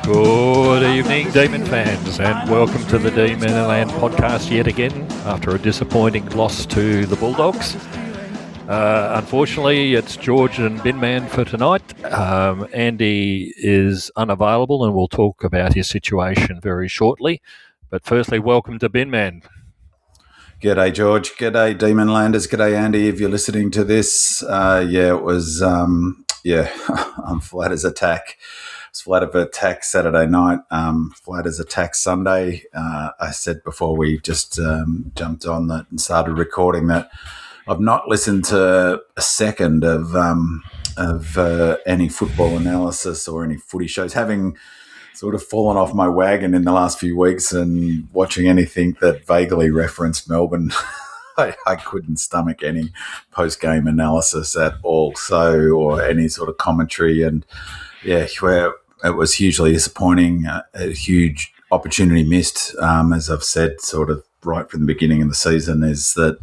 Good evening, Demon fans, and welcome to the Demon Land podcast yet again after a disappointing loss to the Bulldogs. Unfortunately, it's George and Binman for tonight. Andy is unavailable and we'll talk about his situation very shortly. But firstly, welcome to Binman. G'day, George. G'day, Demon Landers. G'day, Andy. If you're listening to this, it was, I'm flat as a tack. It's flat as a tack Saturday night, flat as a tack Sunday. I said before we just jumped on that and started recording that I've not listened to a second of any football analysis or any footy shows, having sort of fallen off my wagon in the last few weeks and watching anything that vaguely referenced Melbourne. I couldn't stomach any post-game analysis at all, or any sort of commentary. And where it was hugely disappointing, a huge opportunity missed, as I've said sort of right from the beginning of the season, is that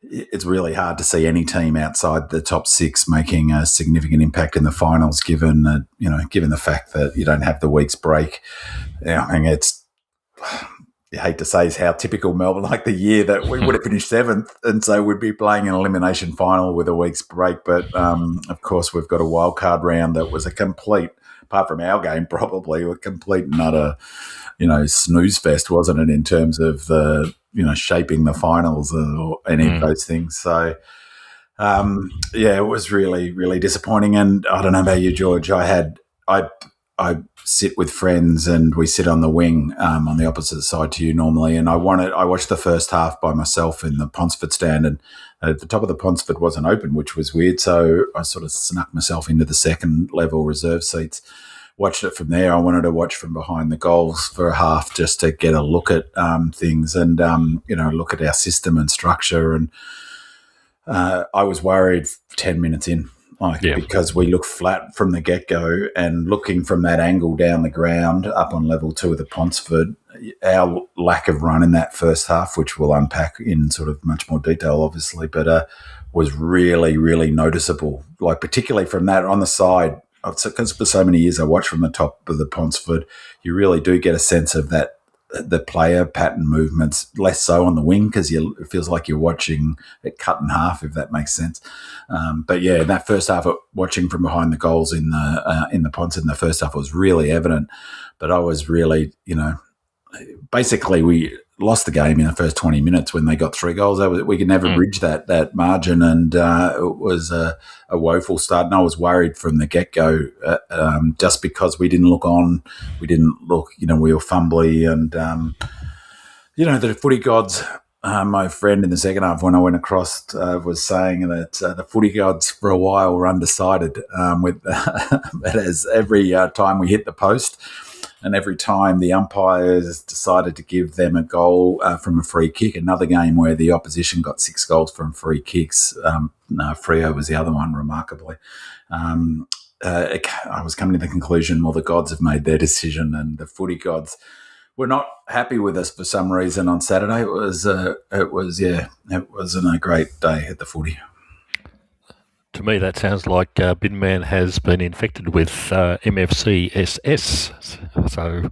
it's really hard to see any team outside the top six making a significant impact in the finals, given the fact that you don't have the week's break. You hate to say is how typical Melbourne, like the year that we would have finished seventh, and so we'd be playing an elimination final with a week's break. But of course, we've got a wildcard round that was a complete, apart from our game, probably a complete and utter, snooze fest, wasn't it, in terms of the shaping the finals or any of those things. So, it was really, really disappointing. And I don't know about you, George. I sit with friends and we sit on the wing on the opposite side to you normally. And I watched the first half by myself in the Ponsford stand, and at the top of the Ponsford wasn't open, which was weird. So I sort of snuck myself into the second level reserve seats. Watched it from there. I wanted to watch from behind the goals for a half just to get a look at things and, look at our system and structure. And I was worried 10 minutes in, because we looked flat from the get-go, and looking from that angle down the ground up on level 2 of the Ponsford, our lack of run in that first half, which we'll unpack in sort of much more detail, obviously, but was really, really noticeable, like particularly from that on the side. Because for so many years I watched from the top of the Ponsford, you really do get a sense of that, the player pattern movements, less so on the wing, because it feels like you're watching it cut in half, if that makes sense. But in that first half, watching from behind the goals in the Ponsford in the first half was really evident. But I was really, basically we lost the game in the first 20 minutes when they got 3 goals. We could never bridge that margin, and it was a woeful start. And I was worried from the get-go, just because we didn't look on. We didn't look, we were fumbly. And, the footy gods, my friend in the second half when I went across was saying that the footy gods for a while were undecided but as every time we hit the post, and every time the umpires decided to give them a goal from a free kick, another game where the opposition got 6 goals from free kicks. Freo was the other one, remarkably. I was coming to the conclusion, well, the gods have made their decision, and the footy gods were not happy with us for some reason on Saturday. It wasn't a great day at the footy. To me, that sounds like Binman has been infected with MFCSS. So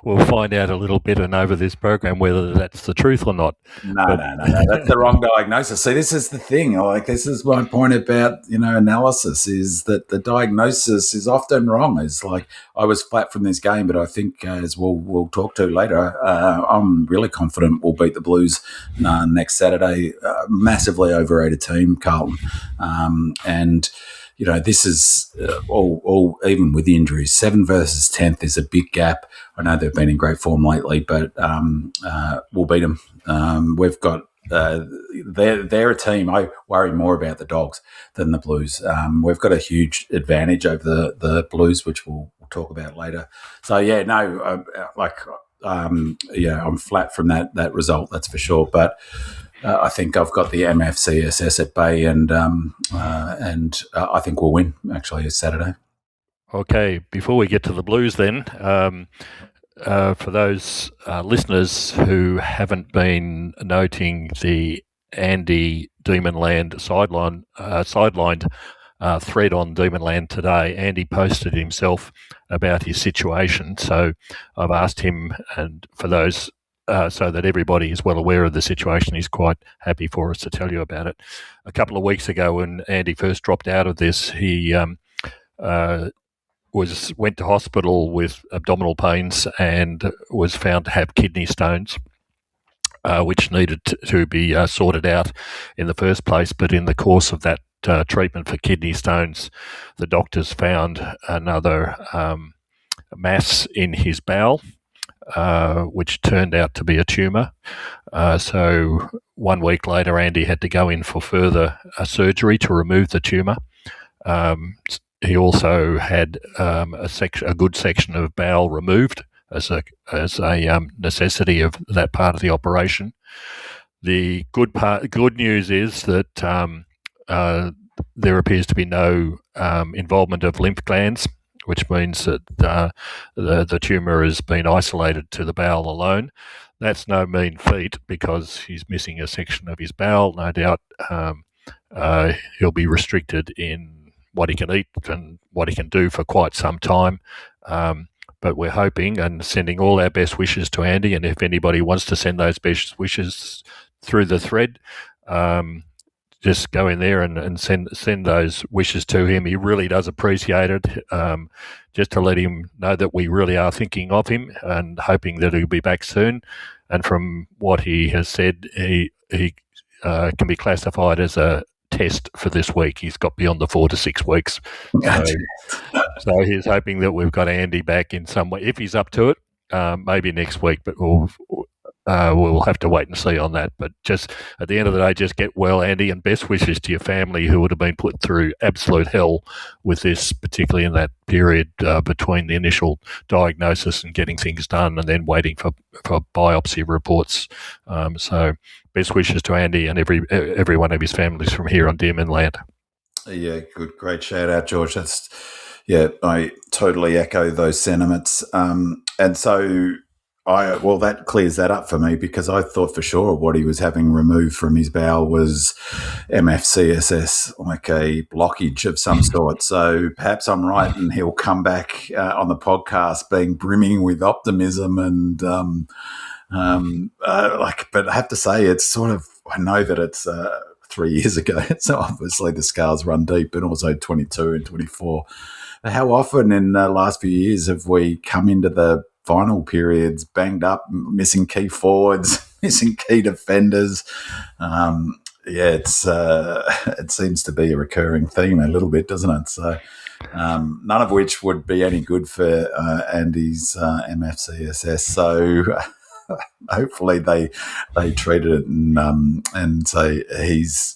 we'll find out a little bit and over this program whether that's the truth or not. No. That's the wrong diagnosis. See, this is the thing. This is my point about, analysis, is that the diagnosis is often wrong. It's like, I was flat from this game, but I think, as we'll talk to later, I'm really confident we'll beat the Blues next Saturday. Massively overrated team, Carlton. This is all even with the injuries. 7 versus 10th is a big gap. I know they've been in great form lately, but we'll beat them. We've got they're a team. I worry more about the Dogs than the Blues. We've got a huge advantage over the Blues, which we'll talk about later. So I'm flat from that result, that's for sure. But I think I've got the MFCSS at bay, and I think we'll win, actually, this Saturday. Okay, before we get to the Blues then, for those listeners who haven't been noting the Andy Demonland sidelined thread on Demonland today, Andy posted himself about his situation. So I've asked him, and for those, so that everybody is well aware of the situation, he's quite happy for us to tell you about it. A couple of weeks ago, when Andy first dropped out of this, he went to hospital with abdominal pains and was found to have kidney stones. Which needed to be sorted out in the first place. But in the course of that treatment for kidney stones, the doctors found another mass in his bowel, which turned out to be a tumour. So 1 week later, Andy had to go in for further surgery to remove the tumour. He also had a good section of bowel removed as a necessity of that part of the operation. The good news is that there appears to be no involvement of lymph glands, which means that the tumour has been isolated to the bowel alone. That's no mean feat because he's missing a section of his bowel. No doubt he'll be restricted in what he can eat and what he can do for quite some time. But we're hoping and sending all our best wishes to Andy. And if anybody wants to send those best wishes through the thread, just go in there and send those wishes to him. He really does appreciate it. Just to let him know that we really are thinking of him and hoping that he'll be back soon. And from what he has said, he can be classified as a test for this week. He's got beyond the 4 to 6 weeks. So he's hoping that we've got Andy back in some way. If he's up to it, maybe next week, but we'll have to wait and see on that. But just at the end of the day, just get well, Andy, and best wishes to your family who would have been put through absolute hell with this, particularly in that period between the initial diagnosis and getting things done and then waiting for biopsy reports. So best wishes to Andy and every one of his families from here on Demonland. Yeah, good. Great shout out, George. I totally echo those sentiments. And so that clears that up for me because I thought for sure what he was having removed from his bowel was MFCSS, like a blockage of some sort. So perhaps I'm right and he'll come back on the podcast being brimming with optimism and but I have to say it's sort of, I know that it's 3 years ago, so obviously the scars run deep, and also 22 and 24. How often in the last few years have we come into the final periods banged up, missing key forwards, missing key defenders? It seems to be a recurring theme a little bit, doesn't it? So none of which would be any good for Andy's MFCSS. So hopefully they treated it and say he's,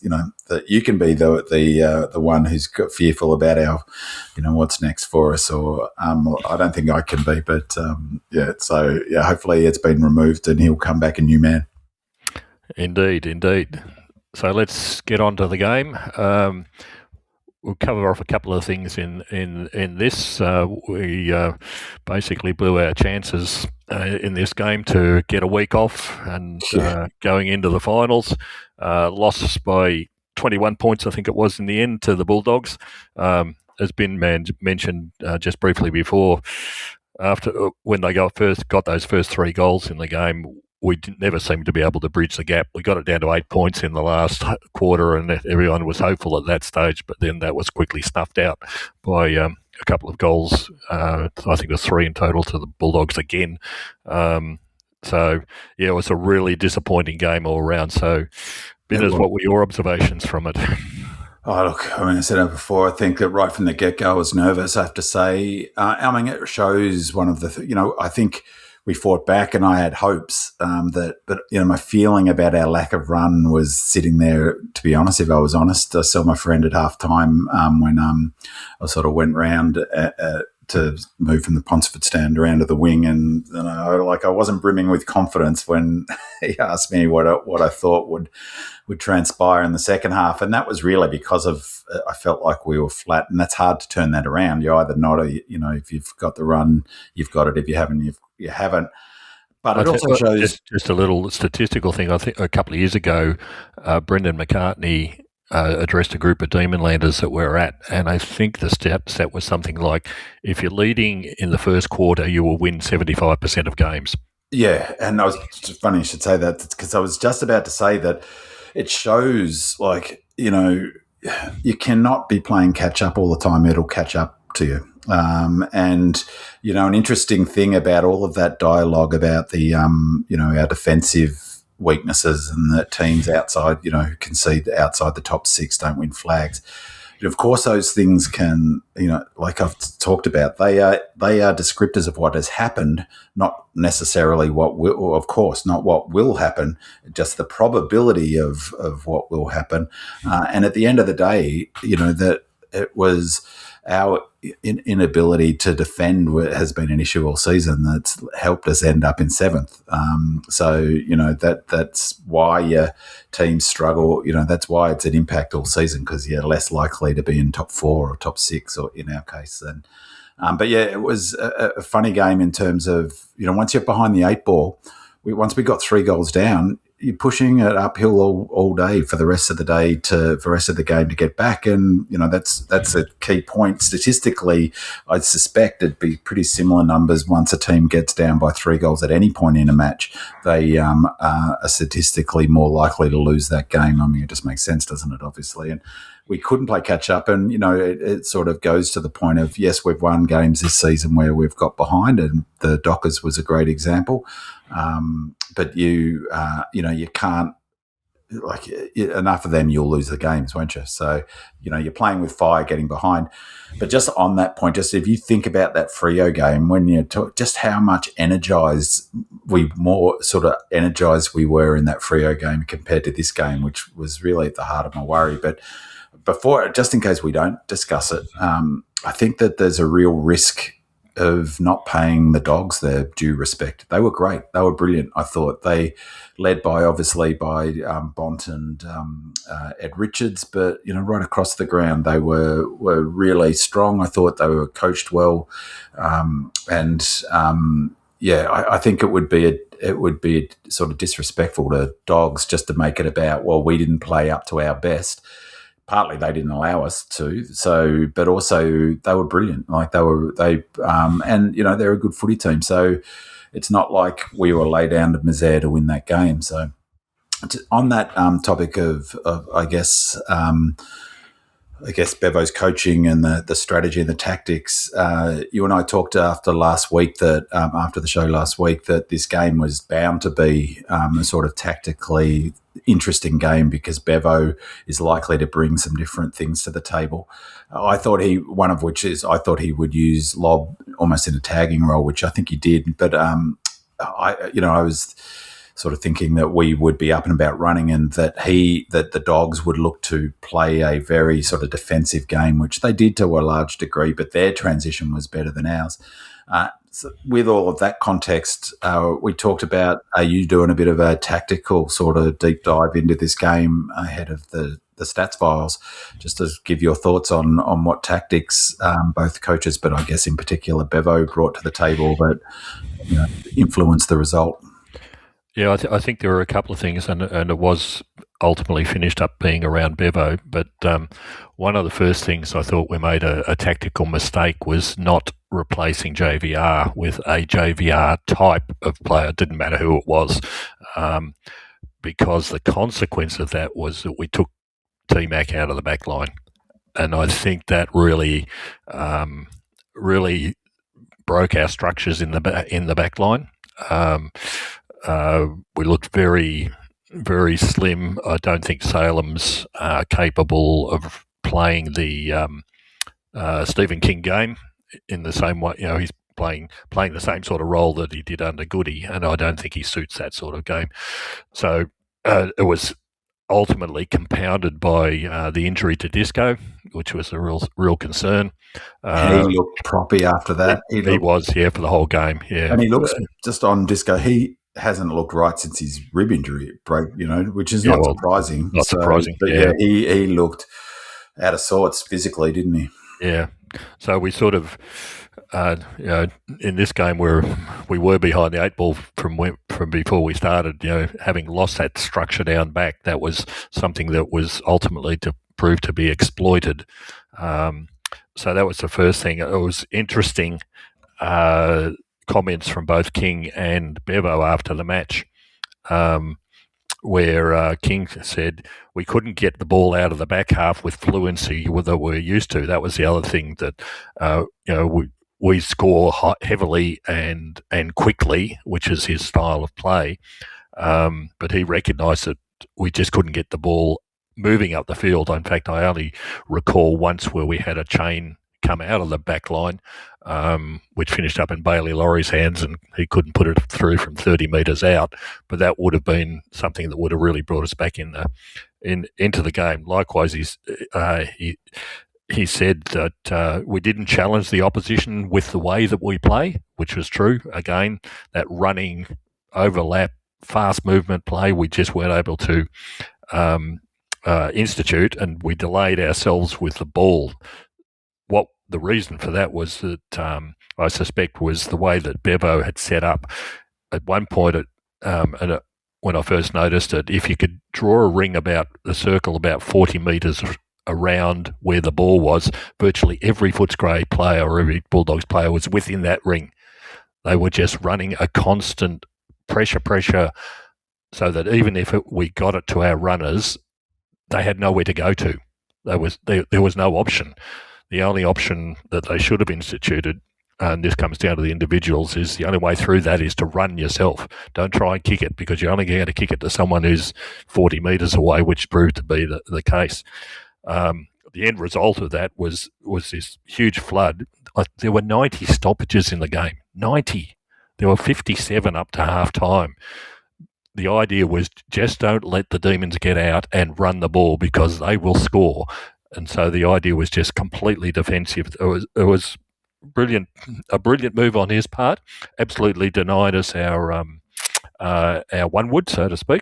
that you can be the one who's fearful about our, what's next for us, or I don't think I can be, but hopefully it's been removed and he'll come back a new man. Indeed. So let's get on to the game. We'll cover off a couple of things in this. We basically blew our chances in this game to get a week off and going into the finals. Lost by 21 points, I think it was, in the end to the Bulldogs. As Ben mentioned just briefly before, when they got those first 3 goals in the game, we never seemed to be able to bridge the gap. We got it down to 8 points in the last quarter, and everyone was hopeful at that stage, but then that was quickly snuffed out by a couple of goals. I think it was 3 in total to the Bulldogs again. It was a really disappointing game all around. So, Binners, what were your observations from it? Oh, look, I said it before, I think that right from the get-go I was nervous, I have to say. It shows one of the, I think we fought back and I had hopes but my feeling about our lack of run was sitting there, to be honest, if I was honest. I saw my friend at halftime when I sort of went round to move from the Ponsford stand around to the wing, and I wasn't brimming with confidence when he asked me what I thought would transpire in the second half, and that was really because of I felt like we were flat, and that's hard to turn that around. You either not, if you've got the run, you've got it. If you haven't, you haven't. But it also shows just a little statistical thing. I think a couple of years ago, Brendan McCartney addressed a group of Demonlanders that we're at, and I think the stat was something like, if you're leading in the first quarter, you will win 75% of games. Yeah, and it's funny you should say that, because I was just about to say that it shows, like, you cannot be playing catch up all the time. It'll catch up to you. And, an interesting thing about all of that dialogue about the, our defensive weaknesses and that teams outside, who concede outside the top six don't win flags. Of course, those things can, like I've talked about, they are descriptors of what has happened, not necessarily what will, or of course, not what will happen, just the probability of what will happen. And at the end of the day, that it was our inability to defend has been an issue all season that's helped us end up in seventh. So that's why your teams struggle. That's why it's an impact all season, because you're less likely to be in top four or top six, or in our case. And but yeah, it was a funny game in terms of once you're behind the eight ball, once we got 3 goals down, you're pushing it uphill all day for the rest of the day for the rest of the game to get back. And, that's a key point. Statistically, I suspect it'd be pretty similar numbers once a team gets down by 3 goals at any point in a match. They are statistically more likely to lose that game. I mean, it just makes sense, doesn't it, obviously? And we couldn't play catch up. And, it sort of goes to the point of, yes, we've won games this season where we've got behind, and the Dockers was a great example. But you can't, like, enough of them, you'll lose the games, won't you? So, you're playing with fire, getting behind. But just on that point, just if you think about that Freo game, when you talk, just how much more energized we were in that Freo game compared to this game, which was really at the heart of my worry. But before, just in case we don't discuss it, I think that there's a real risk of not paying the Dogs their due respect. They were great. They were brilliant. I thought they led by Bont and Ed Richards, but right across the ground they were really strong. I thought they were coached well, I think it would be sort of disrespectful to Dogs just to make it about, well, we didn't play up to our best. Partly they didn't allow us to, but also they were brilliant. Like they're a good footy team. So it's not like we were lay down to misère to win that game. So on that topic of I guess Bevo's coaching and the strategy and the tactics, you and I talked after the show last week, that this game was bound to be a sort of tactically interesting game, because Bevo is likely to bring some different things to the table. I thought he would use Lob almost in a tagging role, which I think he did. But I was sort of thinking that we would be up and about running, and that the Dogs would look to play a very sort of defensive game, which they did to a large degree, but their transition was better than ours. So with all of that context, we talked about, are you doing a bit of a tactical sort of deep dive into this game ahead of the stats files, just to give your thoughts on what tactics both coaches, but I guess in particular Bevo, brought to the table that influenced the result? Yeah, I think there were a couple of things, and it was ultimately finished up being around Bevo. But one of the first things I thought we made a tactical mistake was not replacing JVR with a JVR type of player. It didn't matter who it was, because the consequence of that was that we took T-Mac out of the back line. And I think that really broke our structures in the back line. We looked very, very slim. I don't think Salem's capable of playing the Stephen King game in the same way. He's playing the same sort of role that he did under Goody, and I don't think he suits that sort of game. So it was ultimately compounded by the injury to Disco, which was a real concern. He looked proppy after that. He was, for the whole game. Yeah, and he looks, just on Disco, he hasn't looked right since his rib injury broke, which is not surprising. Not surprising. But he looked out of sorts physically, didn't he? Yeah. So we sort of in this game we were behind the eight ball from before we started. Having lost that structure down back, that was something that was ultimately to prove to be exploited. So that was the first thing. It was interesting comments from both King and Bevo after the match, where King said we couldn't get the ball out of the back half with fluency that we're used to. That was the other thing that we score heavily and quickly, which is his style of play. But he recognised that we just couldn't get the ball moving up the field. In fact, I only recall once where we had a chain come out of the back line, which finished up in Bailey Laurie's hands, and he couldn't put it through from 30 metres out. But that would have been something that would have really brought us back into the game. Likewise, he said that we didn't challenge the opposition with the way that we play, which was true. Again, that running overlap, fast movement play, we just weren't able to institute, and we delayed ourselves with the ball. What the reason for that was that I suspect was the way that Bevo had set up. At one point, when I first noticed it, if you could draw a ring about the circle about 40 metres around where the ball was, virtually every Footscray player or every Bulldogs player was within that ring. They were just running a constant pressure, so that even if we got it to our runners, they had nowhere to go to. There was no option. The only option that they should have instituted, and this comes down to the individuals, is the only way through that is to run yourself. Don't try and kick it, because you're only going to kick it to someone who's 40 metres away, which proved to be the case. The end result of that was this huge flood. There were 90 stoppages in the game. 90. There were 57 up to half time. The idea was just don't let the Demons get out and run the ball, because they will score. And so the idea was just completely defensive. It was brilliant, a brilliant move on his part. Absolutely denied us our one wood, so to speak.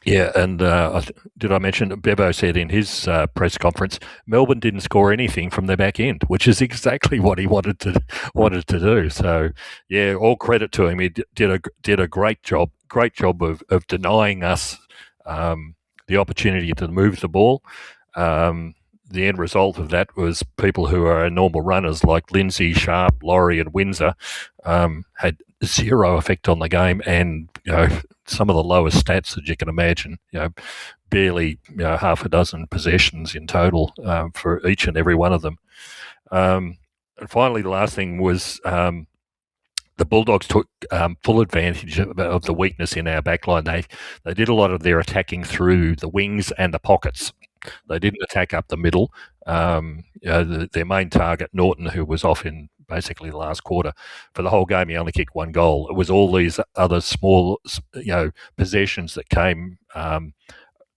Did I mention Bevo said in his press conference, Melbourne didn't score anything from their back end, which is exactly what he wanted to do. So, yeah, all credit to him. He did a great job of denying us the opportunity to move the ball. The end result of that was people who are normal runners like Lindsay, Sharp, Laurie, and Windsor had zero effect on the game, and some of the lowest stats that you can imagine. Barely half a dozen possessions in total for each and every one of them. And finally, the last thing was the Bulldogs took full advantage of the weakness in our backline. They did a lot of their attacking through the wings and the pockets. They didn't attack up the middle. Their main target, Norton, who was off in basically the last quarter, for the whole game, he only kicked one goal. It was all these other small, possessions that came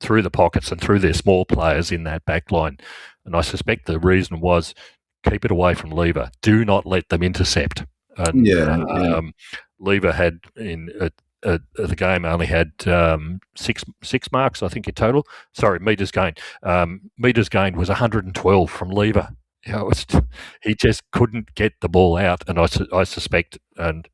through the pockets and through their small players in that backline. And I suspect the reason was keep it away from Lever. Do not let them intercept. And Lever had the game only had six marks, I think, in total. Sorry, metres gained. Metres gained was 112 from Lever. He just couldn't get the ball out, and I suspect. And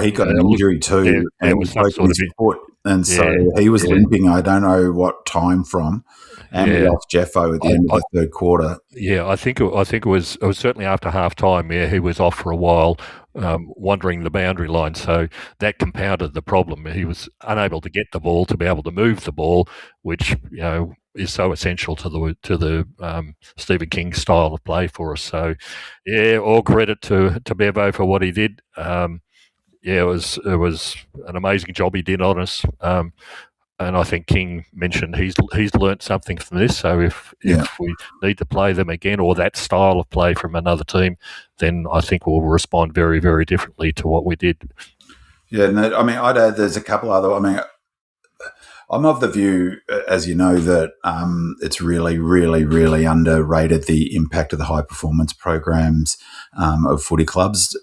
he got an injury too, and it was some sort of foot, and so he was limping. I don't know what time from. And we lost Jeffo at the end of the third quarter. Yeah, I think it was certainly after half time. Yeah, he was off for a while, wandering the boundary line. So that compounded the problem. He was unable to get the ball to be able to move the ball, which is so essential to the Stephen King style of play for us. So yeah, all credit to Bevo for what he did. It was an amazing job he did on us. And I think King mentioned he's learnt something from this. So if we need to play them again, or that style of play from another team, then I think we'll respond very, very differently to what we did. Yeah, no, I'd add there's a couple other. I'm of the view, as you know, that it's really, really, really underrated the impact of the high performance programs of footy clubs.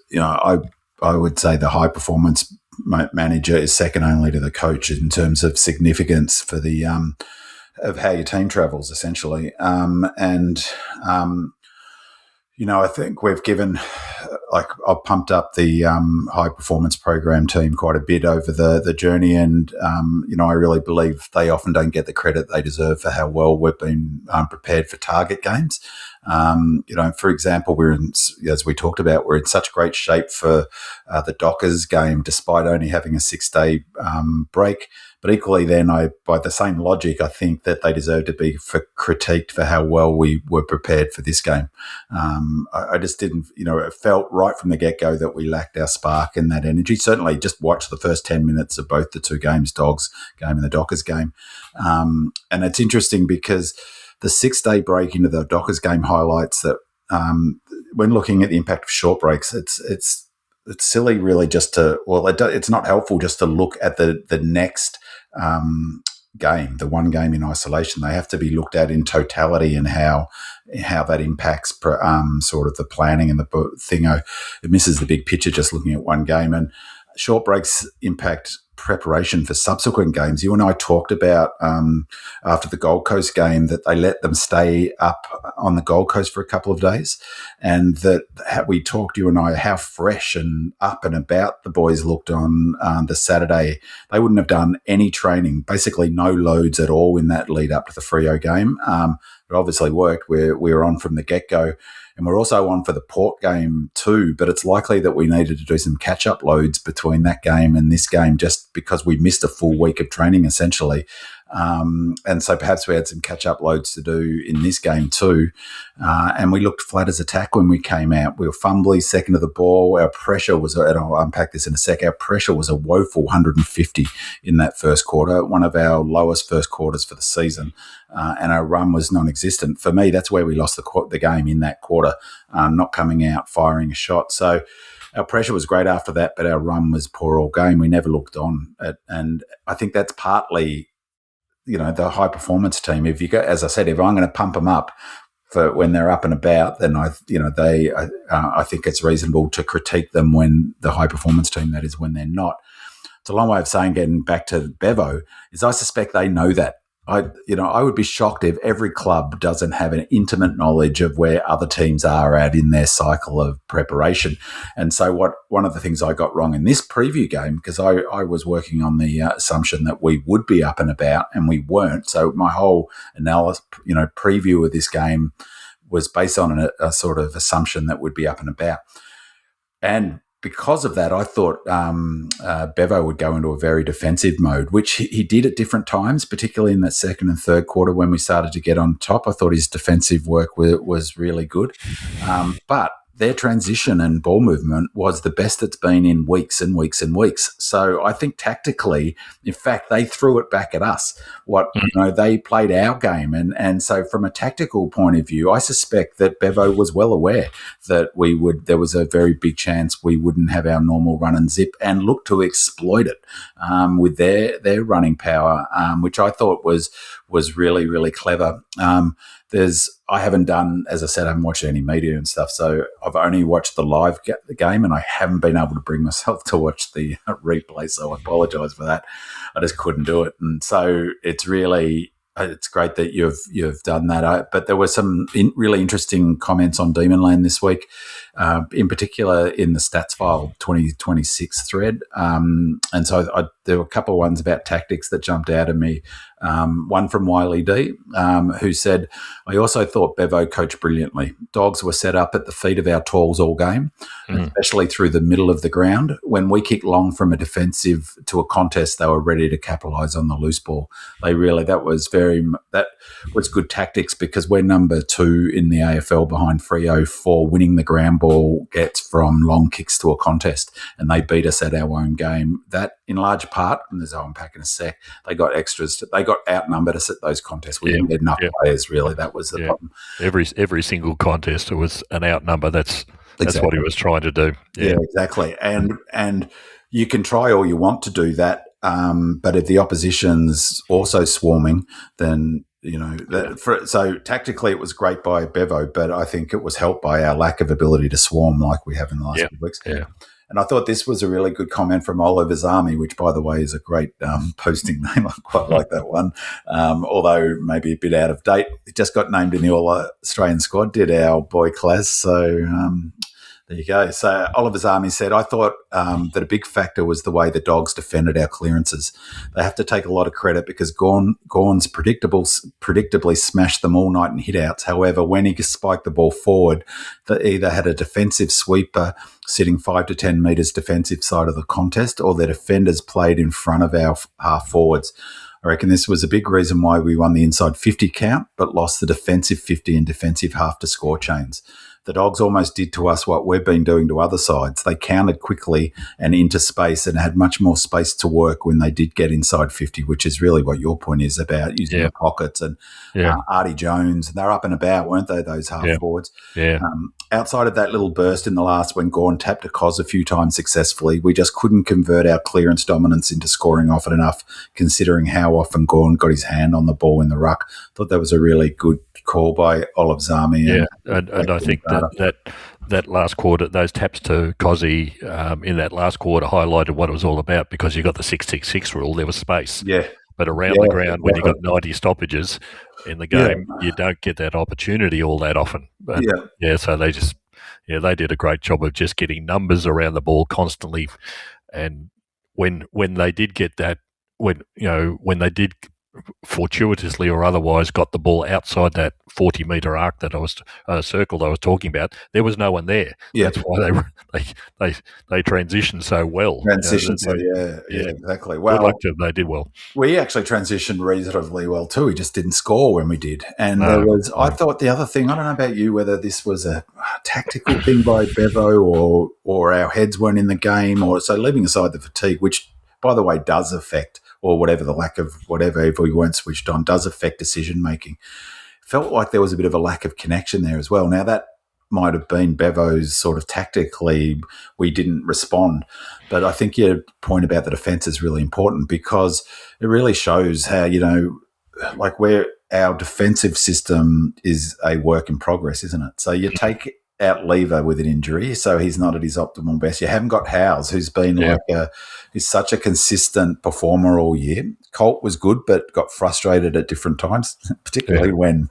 I would say the high performance manager is second only to the coach in terms of significance for the of how your team travels, essentially. I think we've given, I've pumped up the high performance program team quite a bit over the journey, and I really believe they often don't get the credit they deserve for how well we've been prepared for target games. For example, as we talked about, we're in such great shape for the Dockers game, despite only having a 6-day break. But equally, then, by the same logic, I think that they deserve to be critiqued for how well we were prepared for this game. I just didn't, it felt right from the get-go that we lacked our spark and that energy. Certainly, just watch the first 10 minutes of both the two games, Dogs game and the Dockers game. And it's interesting because the 6-day break into the Dockers game highlights that when looking at the impact of short breaks, it's silly really just to, it's not helpful just to look at the next game, the one game in isolation. They have to be looked at in totality and how that impacts sort of the planning and the thing. It misses the big picture just looking at one game, and short breaks impact preparation for subsequent games. You and I talked about after the Gold Coast game that they let them stay up on the Gold Coast for a couple of days, and that we talked, you and I, how fresh and up and about the boys looked on the Saturday. They wouldn't have done any training, basically no loads at all in that lead up to the Freo game. It obviously worked. We were on from the get-go. And we're also on for the Port game too, but it's likely that we needed to do some catch-up loads between that game and this game just because we missed a full week of training, essentially. And so perhaps we had some catch-up loads to do in this game too. And we looked flat as a tack when we came out. We were fumbly, second to the ball. Our pressure was, and I'll unpack this in a sec, our pressure was a woeful 150 in that first quarter, one of our lowest first quarters for the season. And our run was non-existent. For me, that's where we lost the game, in that quarter, not coming out, firing a shot. So our pressure was great after that, but our run was poor all game. We never looked on. And I think that's partly, the high performance team. If you go, as I said, if I'm going to pump them up for when they're up and about, then I think it's reasonable to critique them when the high performance team, that is, when they're not. It's a long way of saying, getting back to Bevo, is I suspect they know that. I would be shocked if every club doesn't have an intimate knowledge of where other teams are at in their cycle of preparation. And so one of the things I got wrong in this preview game, because I was working on the assumption that we would be up and about, and we weren't. So my whole analysis, preview of this game was based on a sort of assumption that we'd be up and about. And because of that, I thought Bevo would go into a very defensive mode, which he did at different times, particularly in that second and third quarter when we started to get on top. I thought his defensive work was really good. But their transition and ball movement was the best it's been in weeks and weeks and weeks. So I think tactically, in fact, they threw it back at us. They played our game. And so from a tactical point of view, I suspect that Bevo was well aware that there was a very big chance we wouldn't have our normal run and zip, and look to exploit it with their running power, which I thought was really, really clever. I haven't done, as I said, I haven't watched any media and stuff, so I've only watched the live game, and I haven't been able to bring myself to watch the replay, so I apologise for that. I just couldn't do it. And so it's great that you've done that. But there were some really interesting comments on Demonland this week, in particular in the Stats File 2026 thread. And so there were a couple of ones about tactics that jumped out at me. One from Wiley D, who said, I also thought Bevo coached brilliantly. Dogs were set up at the feet of our talls all game, especially through the middle of the ground. When we kicked long from a defensive to a contest, they were ready to capitalise on the loose ball. That was good tactics, because we're number 2 in the AFL behind Freo for winning the ground ball gets from long kicks to a contest, and they beat us at our own game. That, in large part, and as I'll unpack in a sec, they got extras. They got outnumbered us at those contests. We didn't get enough players, really. That was the problem. Every single contest, it was an outnumber. That's what he was trying to do. Yeah, exactly. And you can try all you want to do that, but if the opposition's also swarming, then so tactically it was great by Bevo, but I think it was helped by our lack of ability to swarm like we have in the last few weeks. Yeah. And I thought this was a really good comment from Oliver's Army, which, by the way, is a great posting name. I quite like that one, although maybe a bit out of date. It just got named in the All-Australian squad, did our boy Class. So there you go. So Oliver's Army said, I thought that a big factor was the way the Dogs defended our clearances. They have to take a lot of credit because Gawn's predictably smashed them all night in hit-outs. However, when he spiked the ball forward, they either had a defensive sweeper sitting 5 to 10 metres defensive side of the contest, or their defenders played in front of our half forwards. I reckon this was a big reason why we won the inside 50 count, but lost the defensive 50 and defensive half to score chains. The Dogs almost did to us what we've been doing to other sides. They countered quickly and into space and had much more space to work when they did get inside 50, which is really what your point is about, using the pockets. And Artie Jones, they're up and about, weren't they, those half forwards? Yeah. Outside of that little burst in the last when Gawn tapped a Cos a few times successfully, we just couldn't convert our clearance dominance into scoring often enough, considering how often Gawn got his hand on the ball in the ruck. Thought that was a really good call by Olive's Army. And I think that last quarter, those taps to Cozzy in that last quarter highlighted what it was all about, because you got the 6-6-6 rule, there was space. Yeah. But around the ground, when you got 90 stoppages in the game, you don't get that opportunity all that often. But so they just, they did a great job of just getting numbers around the ball constantly. And when they did get that, when they did fortuitously or otherwise got the ball outside that 40-metre arc that I was circle that I was talking about, there was no one there. Yeah. That's why they transitioned so well. Exactly. Well, good luck to them. They did well. We actually transitioned reasonably well too. We just didn't score when we did. And I thought the other thing, I don't know about you, whether this was a tactical thing by Bevo or our heads weren't in the game, or so leaving aside the fatigue, which, by the way, does affect, or whatever, the lack of whatever, if we weren't switched on, does affect decision-making. Felt like there was a bit of a lack of connection there as well. Now, that might have been Bevo's sort of tactically, we didn't respond. But I think your point about the defence is really important, because it really shows how, like where our defensive system is a work in progress, isn't it? So you take out Lever with an injury, so he's not at his optimal best. You haven't got Howes, who's been he's such a consistent performer all year. Colt was good, but got frustrated at different times, particularly when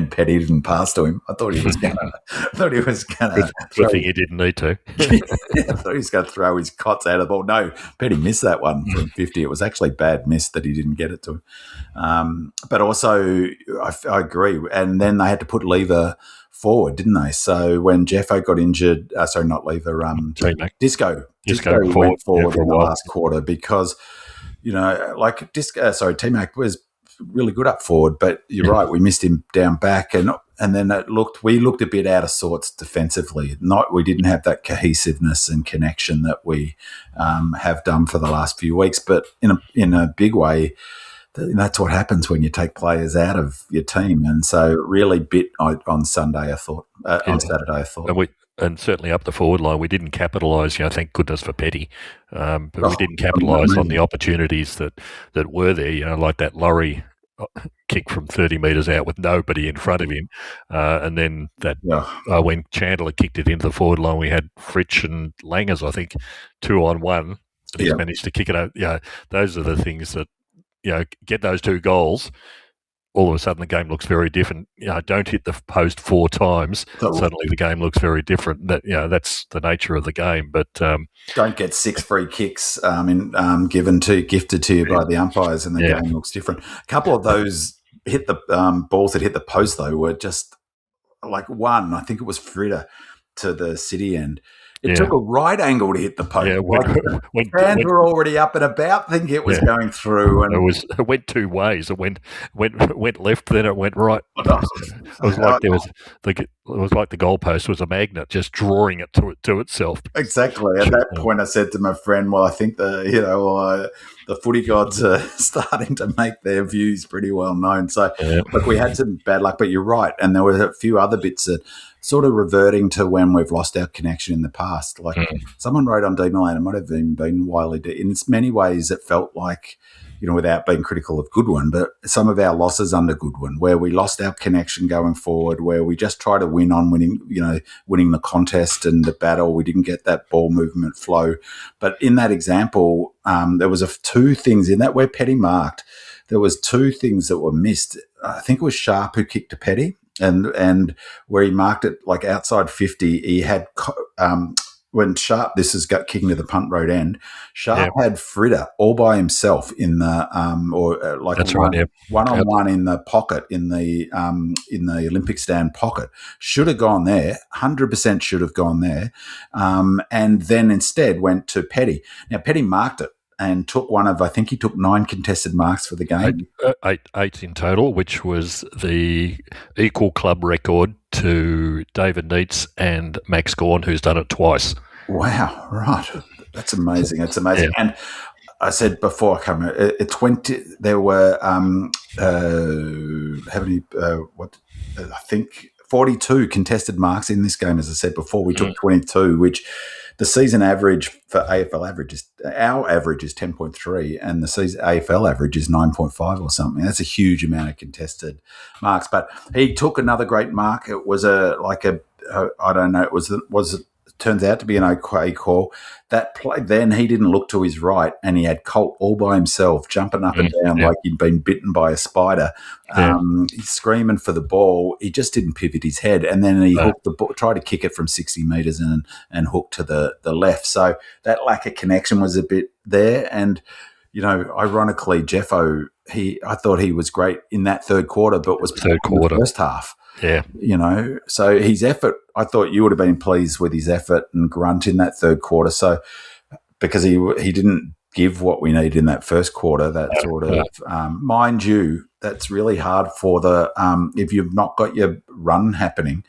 Petty didn't pass to him. I thought he was gonna. Good thing he didn't need to. I thought he was going to throw his cots out of the ball. No, Petty missed that one from 50. It was actually bad miss that he didn't get it to him. But also, I agree. And then they had to put Lever forward, didn't they? So when Jeffo got injured, not Lever, Disco went forward in the last quarter, because T-Mac was really good up forward, but you're right, we missed him down back, and then we looked a bit out of sorts defensively. We didn't have that cohesiveness and connection that we have done for the last few weeks, but in a big way. That's what happens when you take players out of your team, and so really bit on Sunday. I thought on Saturday. I thought, and certainly up the forward line, we didn't capitalise. Thank goodness for Petty, but we didn't capitalise on the opportunities that were there. Like that Laurie kick from 30 metres out with nobody in front of him, and then that when Chandler kicked it into the forward line, we had Fritsch and Langers, I think, 2-on-1. But he's managed to kick it out. Those are the things that. Get those 2 goals, all of a sudden the game looks very different. Don't hit the post 4 times, suddenly the game looks very different. That's the nature of the game. But don't get 6 free kicks gifted to you by the umpires, and the game looks different. A couple of those hit the balls that hit the post though were just like one. I think it was Fritter to the City end. It took a right angle to hit the post. Yeah, fans were already up and about, thinking it was going through. And it went 2 ways. It went left, then it went right. It was like the goalpost was a magnet, just drawing it to itself. Exactly. At that point, I said to my friend, "Well, I think the footy gods are starting to make their views pretty well known." So, look, we had some bad luck, but you're right, and there were a few other bits that. sort of reverting to when we've lost our connection in the past. Like someone wrote on D Milan, it might have been Wiley. In many ways, it felt like, without being critical of Goodwin, but some of our losses under Goodwin, where we lost our connection going forward, where we just try to win on winning the contest and the battle. We didn't get that ball movement flow. But in that example, there was two things in that where Petty marked. There was two things that were missed. I think it was Sharp who kicked to Petty, and where he marked it like outside 50, he had when Sharp, this has got kicking to the punt road end, Sharp had Fritter all by himself in the one-on-one in the pocket, in the Olympic stand pocket. Should have gone there, 100% should have gone there, and then instead went to Petty. Now, Petty marked it and took I think he took 9 contested marks for the game. Eight in total, which was the equal club record to David Neitz and Max Gawn, who's done it twice. Wow, right. That's amazing. That's amazing. Yeah. And I said before, at 20, there were how many? I think 42 contested marks in this game. As I said before, we took 22, which the season average for AFL our average is 10.3, and the season AFL average is 9.5 or something. That's a huge amount of contested marks. But he took another great mark. It was I don't know. It was turns out to be an okay call. That play, then he didn't look to his right, and he had Colt all by himself, jumping up and down like he'd been bitten by a spider. He's screaming for the ball. He just didn't pivot his head, and then he hooked the ball, tried to kick it from 60 metres and hooked to the left. So that lack of connection was a bit there. And ironically, Jeffo, I thought he was great in that third quarter, but was third quarter, the first half. Yeah. So his effort, I thought you would have been pleased with his effort and grunt in that third quarter. So because he didn't give what we needed in that first quarter, that sort of, mind you, that's really hard for if you've not got your run happening,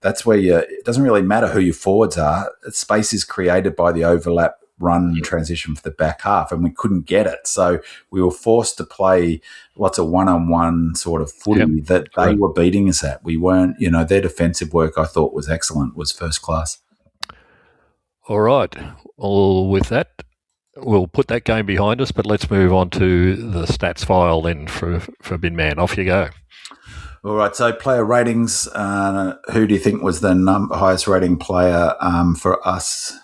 that's where it doesn't really matter who your forwards are. Space is created by the overlap run transition for the back half, and we couldn't get it. So we were forced to play lots of one-on-one sort of footy that they were beating us at. We weren't, their defensive work I thought was excellent, was first class. All right. Well, with that, we'll put that game behind us, but let's move on to the stats file then for Bin Man. Off you go. All right, so player ratings. Who do you think was the highest rating player for us?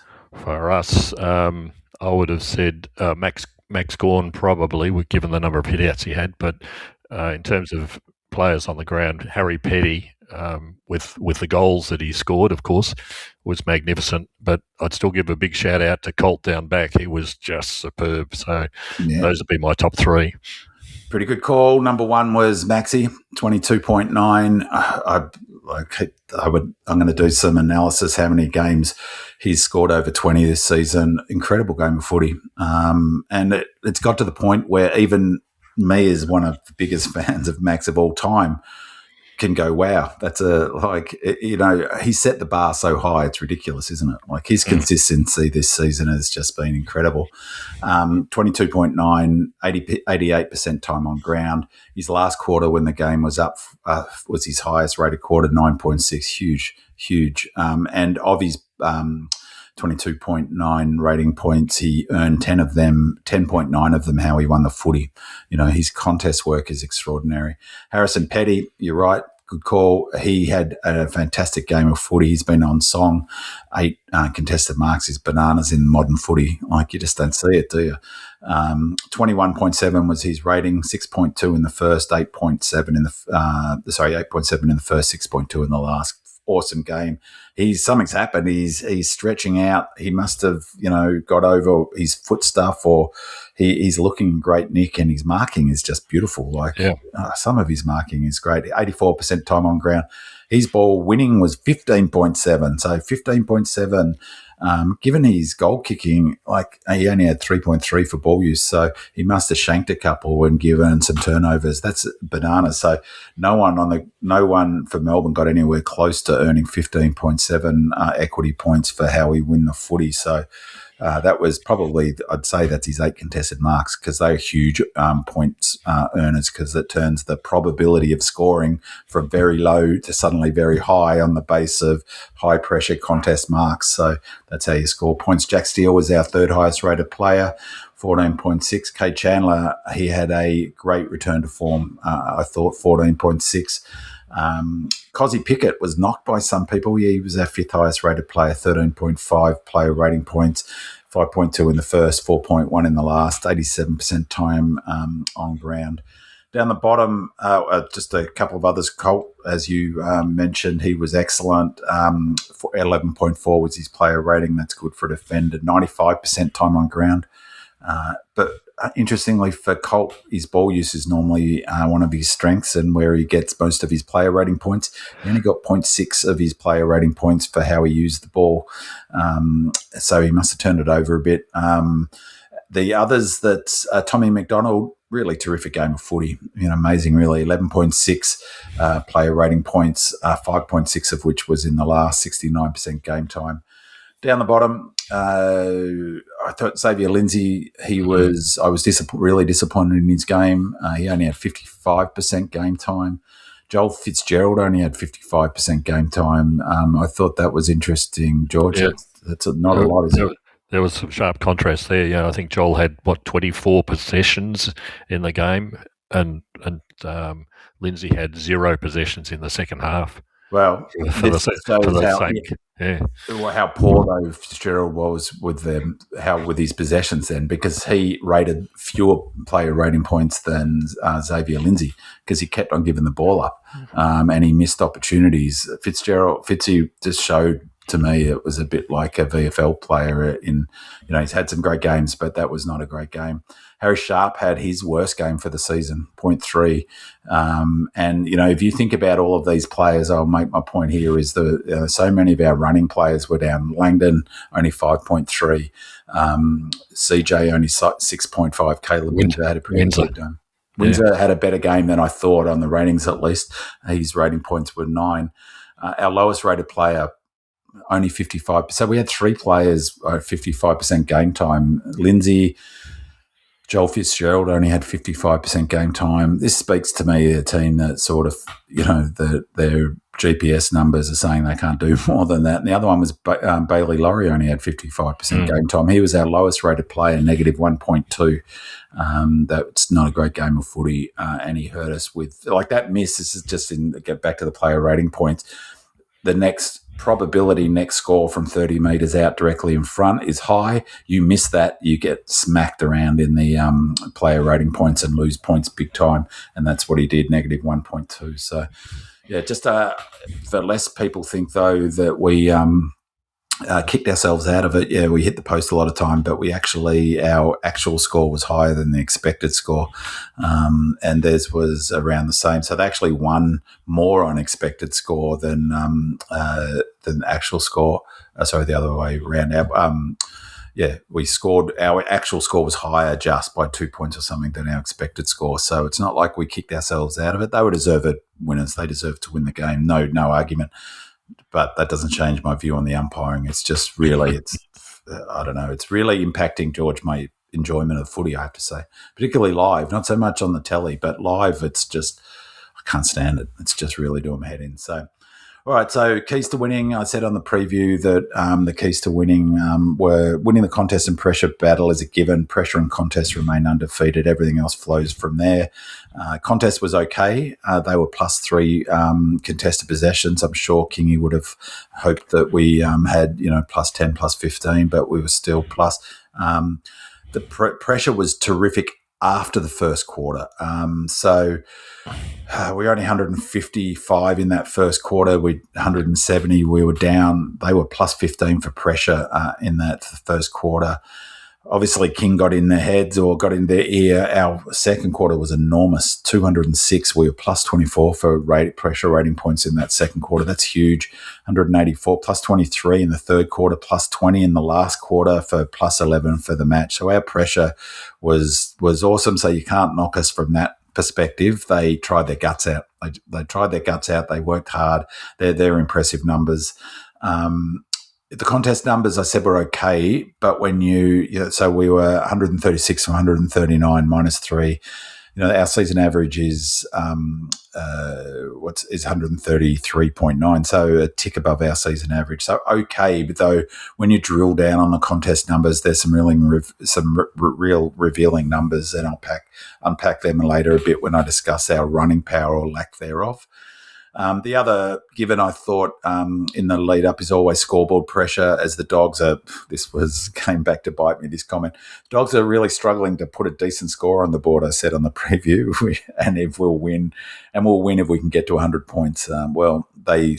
For us, I would have said Max Gawn probably, given the number of hit-outs he had. But in terms of players on the ground, Harry Petty, with the goals that he scored, of course, was magnificent. But I'd still give a big shout-out to Colt down back. He was just superb. So those would be my top 3. Pretty good call. Number 1 was Maxi, 22.9. I'm going to do some analysis how many games he's scored over 20 this season. Incredible game of footy. And it's got to the point where even me, as one of the biggest fans of Max of all time, can go, wow, that's he set the bar so high, it's ridiculous, isn't it? Like his consistency this season has just been incredible. 22.9, 88% time on ground. His last quarter when the game was up was his highest rated quarter, 9.6, huge. And of his 22.9 rating points, he earned 10 of them, 10.9 of them how he won the footy. His contest work is extraordinary. Harrison Petty, you're right, good call. He had a fantastic game of footy. He's been on song. 8 contested marks is bananas in modern footy. Like, you just don't see it, do you? 21.7 was his rating, 6.2 in the first, 8.7 in the first, 6.2 in the last. Awesome game. Something's happened. He's stretching out. He must have, got over his foot stuff, or he's looking great, Nick, and his marking is just beautiful. Some of his marking is great. 84% time on ground. His ball winning was 15.7. So 15.7. Given his goal kicking, he only had 3.3 for ball use, so he must have shanked a couple and given some turnovers. That's bananas. So no one for Melbourne got anywhere close to earning 15.7 equity points for how we win the footy. So That was probably, I'd say that's his 8 contested marks, because they're huge points earners, because it turns the probability of scoring from very low to suddenly very high on the base of high pressure contest marks. So that's how you score points. Jack Steele was our third highest rated player, 14.6. Kate Chandler, he had a great return to form. I thought 14.6. Cozzy Pickett was knocked by some people. He was our 5th highest rated player, 13.5 player rating points, 5.2 in the first, 4.1 in the last, 87% time on ground. Down the bottom, just a couple of others. Colt, as you mentioned, he was excellent. 11.4 was his player rating. That's good for a defender. 95% time on ground. But interestingly, for Colt, his ball use is normally one of his strengths and where he gets most of his player rating points. He only got 0.6 of his player rating points for how he used the ball. So he must have turned it over a bit. The others, that Tommy McDonald, really terrific game of footy. Amazing, really. 11.6 player rating points, 5.6 of which was in the last, 69% game time. Down the bottom, I thought Xavier Lindsay, I was really disappointed in his game. He only had 55% game time. Joel Fitzgerald only had 55% game time. I thought that was interesting, George. Yeah. That's not a lot, is it? There was some sharp contrast there. Yeah, I think Joel had 24 possessions in the game, and Lindsay had 0 possessions in the second half. Well, yeah. How poor though Fitzgerald was with with his possessions then, because he rated fewer player rating points than Xavier Lindsay, because he kept on giving the ball up, and he missed opportunities. Fitzy just showed to me it was a bit like a VFL player. He's had some great games, but that was not a great game. Harry Sharp had his worst game for the season, 0.3. And, if you think about all of these players, I'll make my point here, is so many of our running players were down. Langdon, only 5.3. CJ, only 6.5. Caleb Windsor had a pretty good game. Windsor had a better game than I thought on the ratings, at least. His rating points were 9. Our lowest rated player, only 55%. So we had 3 players, 55% game time. Lindsay, Joel Fitzgerald only had 55% game time. This speaks to me a team that sort of, their GPS numbers are saying they can't do more than that. And the other one was Bailey Laurie, only had 55% game time. He was our lowest rated player, negative 1.2. That's not a great game of footy, and he hurt us with that miss. This is just get back to the player rating points. The next score from 30 metres out directly in front is high. You miss that, you get smacked around in the player rating points and lose points big time, and that's what he did, negative 1.2. So, yeah, just for less people think, though, that we kicked ourselves out of it. Yeah, we hit the post a lot of time, but our actual score was higher than the expected score, and theirs was around the same. So they actually won more on expected score than actual score. The other way around. We scored. Our actual score was higher just by 2 points or something than our expected score. So it's not like we kicked ourselves out of it. They were deserved winners. They deserved to win the game. No argument. But that doesn't change my view on the umpiring. It's just really, I don't know, it's really impacting, George, my enjoyment of footy, I have to say, particularly live, not so much on the telly, but live, it's just, I can't stand it. It's just really doing my head in. So, all right, so keys to winning. I said on the preview that the keys to winning were winning the contest and pressure battle is a given. Pressure and contest remain undefeated. Everything else flows from there. Contest was okay. They were +3 contested possessions. I'm sure Kingy would have hoped that we had, +10, +15, but we were still plus. The pressure was terrific after the first quarter. We were only 155 in that first quarter. 170 we were down. They were +15 for pressure in that first quarter. Obviously, King got in their heads or got in their ear. Our second quarter was enormous, 206. We were +24 for pressure rating points in that second quarter. That's huge. 184, +23 in the third quarter, +20 in the last quarter for +11 for the match. So our pressure was awesome. So you can't knock us from that perspective. They tried their guts out. They tried their guts out. They worked hard. They're impressive numbers. the contest numbers I said were okay, but when so we were 136 from 139 -3. Our season average is 133.9, so a tick above our season average. So okay, but though when you drill down on the contest numbers, there's some real revealing numbers, and I'll unpack them later a bit when I discuss our running power or lack thereof. The other given I thought in the lead up is always scoreboard pressure, as the Dogs came back to bite me, this comment. Dogs are really struggling to put a decent score on the board, I said on the preview, and we'll win if we can get to 100 points. They,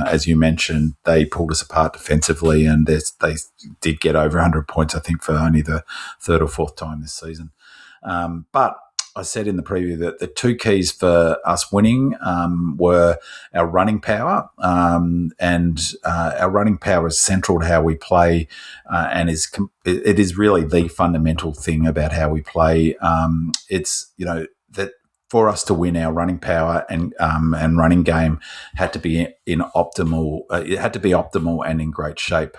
as you mentioned, they pulled us apart defensively, and they did get over 100 points, I think, for only the third or fourth time this season. But I said in the preview that the two keys for us winning were our running power, and our running power is central to how we play, and it is really the fundamental thing about how we play. It's that for us to win, our running power and running game had to be optimal. It had to be optimal and in great shape.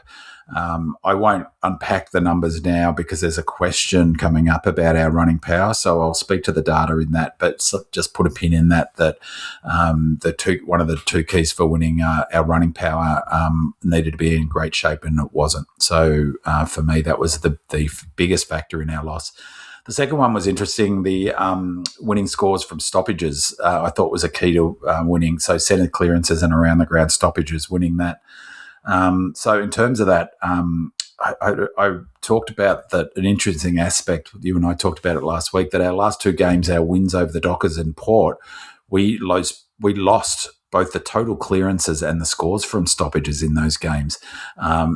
I won't unpack the numbers now because there's a question coming up about our running power, so I'll speak to the data in that, but just put a pin in that one of the two keys for winning our running power needed to be in great shape, and it wasn't. So for me, that was the biggest factor in our loss. The second one was interesting. The winning scores from stoppages I thought was a key to winning. So centre clearances and around the ground stoppages, winning that. So in terms of that, I talked about that an interesting aspect. You and I talked about it last week, that our last two games, our wins over the Dockers and Port, we lost both the total clearances and the scores from stoppages in those games.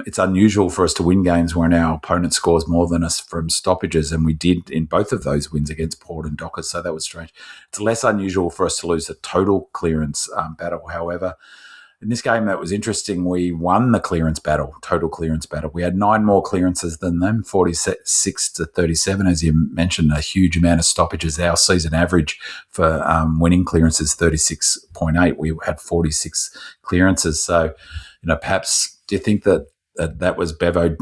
It's unusual for us to win games when our opponent scores more than us from stoppages, and we did in both of those wins against Port and Dockers, so that was strange. It's less unusual for us to lose the total clearance battle, however. In this game, that was interesting. We won the total clearance battle. We had 9 more clearances than them, 46 to 37. As you mentioned, a huge amount of stoppages. Our season average for winning clearances 36.8. We had 46 clearances. So, perhaps do you think that was Bevo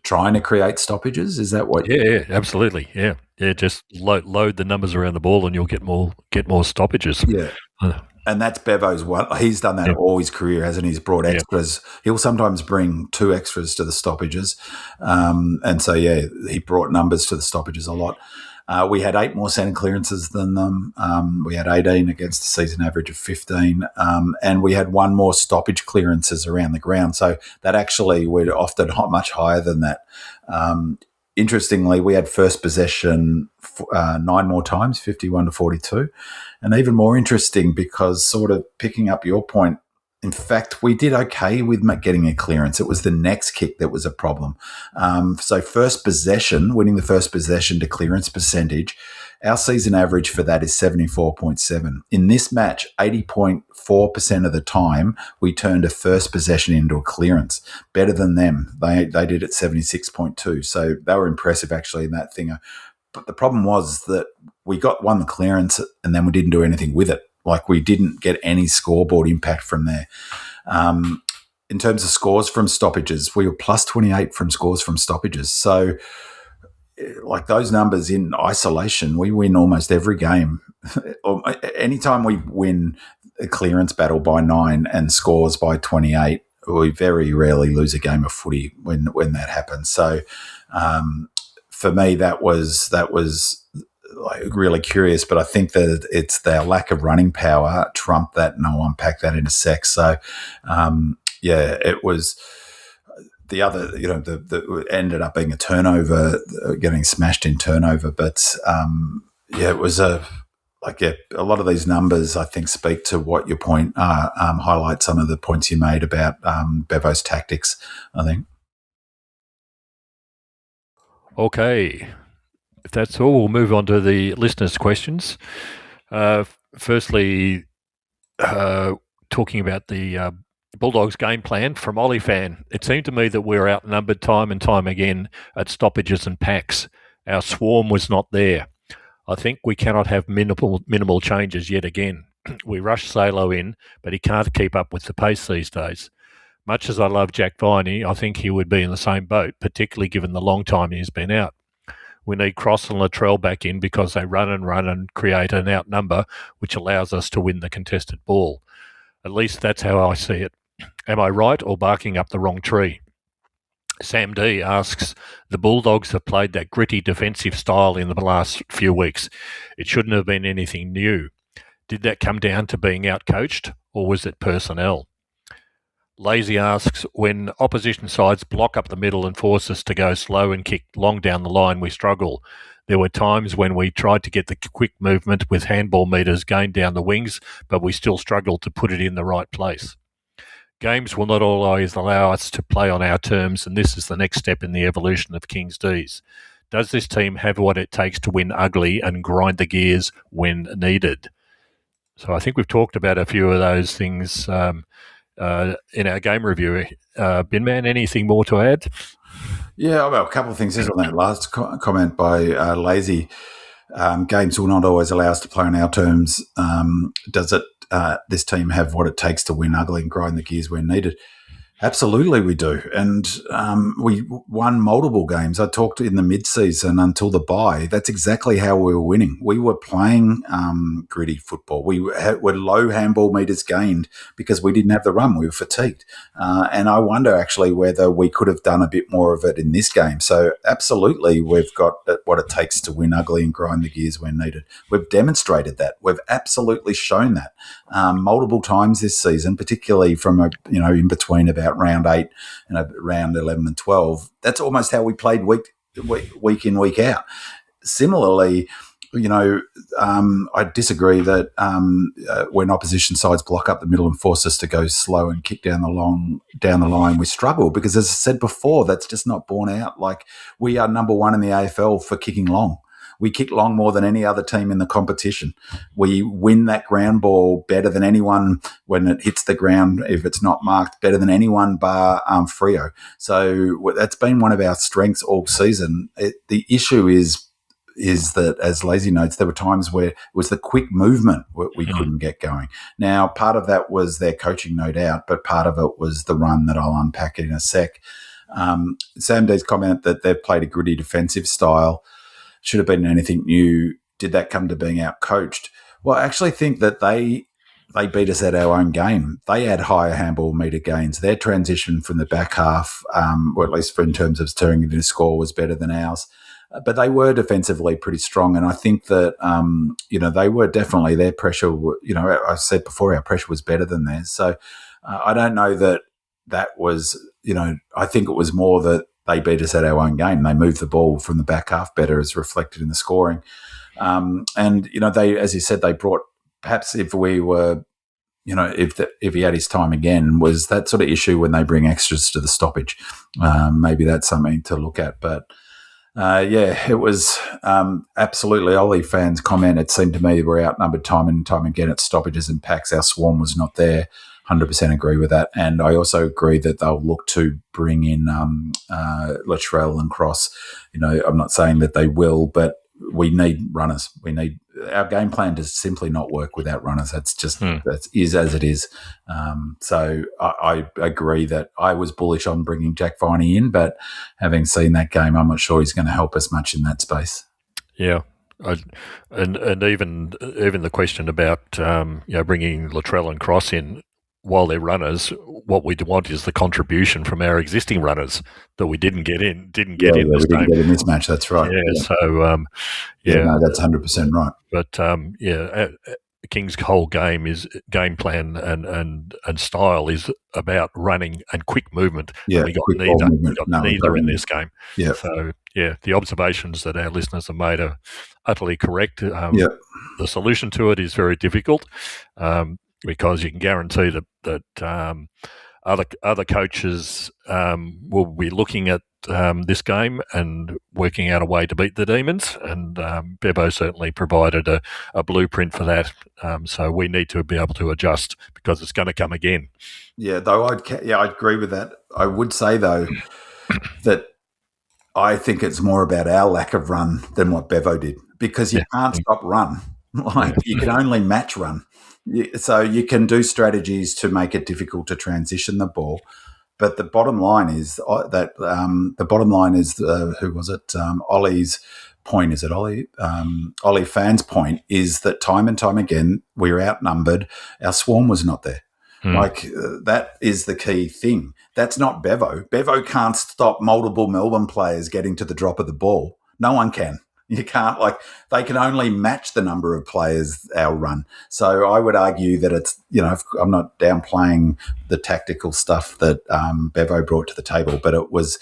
trying to create stoppages? Is that what? Yeah, absolutely. Yeah. Just load the numbers around the ball, and you'll get more stoppages. Yeah. And that's Bevo's one. He's done that all his career, hasn't he? He's brought extras. He'll sometimes bring 2 extras to the stoppages. And so, he brought numbers to the stoppages a lot. We had 8 more centre clearances than them. We had 18 against the season average of 15. And we had 1 more stoppage clearances around the ground. So that actually we're often much higher than that. Interestingly, we had first possession 9 more times, 51 to 42. And even more interesting, because sort of picking up your point, in fact, we did okay with getting a clearance. It was the next kick that was a problem. So winning the first possession to clearance percentage, our season average for that is 74.7. In this match, 80.4% of the time, we turned a first possession into a clearance. Better than them. They did it 76.2. So they were impressive, actually, in that thing. But the problem was that we won the clearance and then we didn't do anything with it. Like, we didn't get any scoreboard impact from there. In terms of scores from stoppages, we were plus 28 from scores from stoppages. So, like, those numbers in isolation, we win almost every game. Anytime we win a clearance battle by 9 and scores by 28, we very rarely lose a game of footy when that happens. So, for me, that was like really curious, but I think that it's their lack of running power trumped that, and I'll unpack that in a sec. So, it was the other, the ended up being a turnover, getting smashed in turnover, but it was a lot of these numbers, I think, speak to what your point are, highlight some of the points you made about Bevo's tactics, I think. Okay. If that's all, we'll move on to the listeners' questions. Firstly, talking about the Bulldogs game plan from Ollie Fan. It seemed to me that we were outnumbered time and time again at stoppages and packs. Our swarm was not there. I think we cannot have minimal changes yet again. We rushed Salo in, but he can't keep up with the pace these days. Much as I love Jack Viney, I think he would be in the same boat, particularly given the long time he's been out. We need Cross and Latrell back in because they run and create an outnumber, which allows us to win the contested ball. At least that's how I see it. Am I right or barking up the wrong tree? Sam D asks, the Bulldogs have played that gritty defensive style in the last few weeks. It shouldn't have been anything new. Did that come down to being outcoached, or was it personnel? Lazy asks, when opposition sides block up the middle and force us to go slow and kick long down the line, we struggle. There were times when we tried to get the quick movement with handball meters gained down the wings, but we still struggled to put it in the right place. Games will not always allow us to play on our terms, and this is the next step in the evolution of Kings D's. Does this team have what it takes to win ugly and grind the gears when needed? So I think we've talked about a few of those things in our game review. Binman, anything more to add? Yeah, well, a couple of things. Just on that last comment by Lazy, games will not always allow us to play on our terms. Does it? This team have what it takes to win ugly and grind the gears when needed? Absolutely, we do. And we won multiple games. I talked in the mid-season until the bye. That's exactly how we were winning. We were playing gritty football. We were low handball meters gained because we didn't have the run. We were fatigued. And I wonder actually whether we could have done a bit more of it in this game. So absolutely, we've got what it takes to win ugly and grind the gears when needed. We've demonstrated that. We've absolutely shown that multiple times this season, particularly from in between about round 8 and round 11 and 12. That's almost how we played week in, week out. Similarly, I disagree that when opposition sides block up the middle and force us to go slow and kick down the line, we struggle because, as I said before, that's just not borne out. Like, we are number one in the AFL for kicking long. We kick long more than any other team in the competition. We win that ground ball better than anyone when it hits the ground, if it's not marked, better than anyone bar Freo. So that's been one of our strengths all season. The issue is that, as Lazy notes, there were times where it was the quick movement we couldn't get going. Now, part of that was their coaching, no doubt, but part of it was the run that I'll unpack in a sec. Sam D's comment that they've played a gritty defensive style should have been anything new. Did that come to being out-coached? Well, I actually think that they beat us at our own game. They had higher handball meter gains. Their transition from the back half, or at least in terms of turning it into a score, was better than ours. But they were defensively pretty strong, and I think that they were definitely, their pressure. I said before, our pressure was better than theirs. So I don't know that was. I think it was more that they beat us at our own game. They moved the ball from the back half better, as reflected in the scoring. They, as you said, they brought, perhaps if we were, if he had his time again, was that sort of issue when they bring extras to the stoppage. Maybe that's something to look at. But it was absolutely Ollie fans' comment. It seemed to me we're outnumbered time and time again at stoppages and packs. Our swarm was not there. 100% agree with that. And I also agree that they'll look to bring in Latrell and Cross. I'm not saying that they will, but we need runners. Our game plan does simply not work without runners. That's just that is as it is. So I agree that I was bullish on bringing Jack Viney in, but having seen that game, I'm not sure he's going to help us much in that space. Yeah. And even the question about bringing Latrell and Cross in while they're runners, what we want is the contribution from our existing runners that we didn't get in. Didn't get in this match. That's right. Yeah. So that's 100% right. But King's whole game plan and style is about running and quick movement. Yeah, and we got neither in this game. Yeah. So the observations that our listeners have made are utterly correct. The solution to it is very difficult. Because you can guarantee that other coaches will be looking at this game and working out a way to beat the Demons, and Bevo certainly provided a blueprint for that. So we need to be able to adjust because it's going to come again. Yeah, though I agree with that. I would say though that I think it's more about our lack of run than what Bevo did, because you can't stop run. You can only match run. So you can do strategies to make it difficult to transition the ball. But the bottom line is that who was it? Ollie's point, is it Ollie? Ollie Fan's point is that time and time again we were outnumbered. Our swarm was not there. That is the key thing. That's not Bevo. Bevo can't stop multiple Melbourne players getting to the drop of the ball. No one can. You can't, they can only match the number of players our run. So I would argue that it's, I'm not downplaying the tactical stuff that Bevo brought to the table, but it was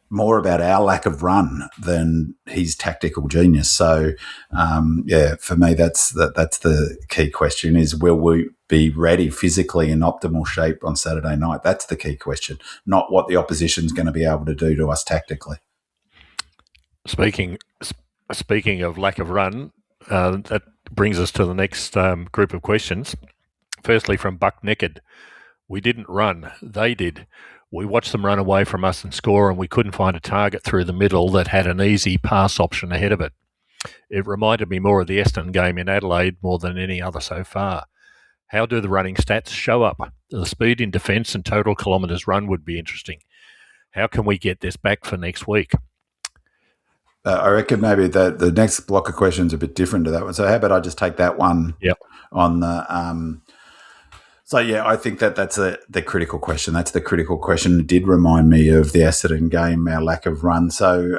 more about our lack of run than his tactical genius. So, for me, that's the key question is, will we be ready physically in optimal shape on Saturday night? That's the key question, not what the opposition's going to be able to do to us tactically. Speaking of lack of run, that brings us to the next group of questions. Firstly, from Buck Naked. We didn't run. They did. We watched them run away from us and score, and we couldn't find a target through the middle that had an easy pass option ahead of it. It reminded me more of the Essendon game in Adelaide more than any other so far. How do the running stats show up? The speed in defence and total kilometres run would be interesting. How can we get this back for next week? I reckon maybe the next block of questions are a bit different to that one. So how about I just take that one on the I think that's the critical question. That's the critical question. It did remind me of the Essendon game, our lack of run. So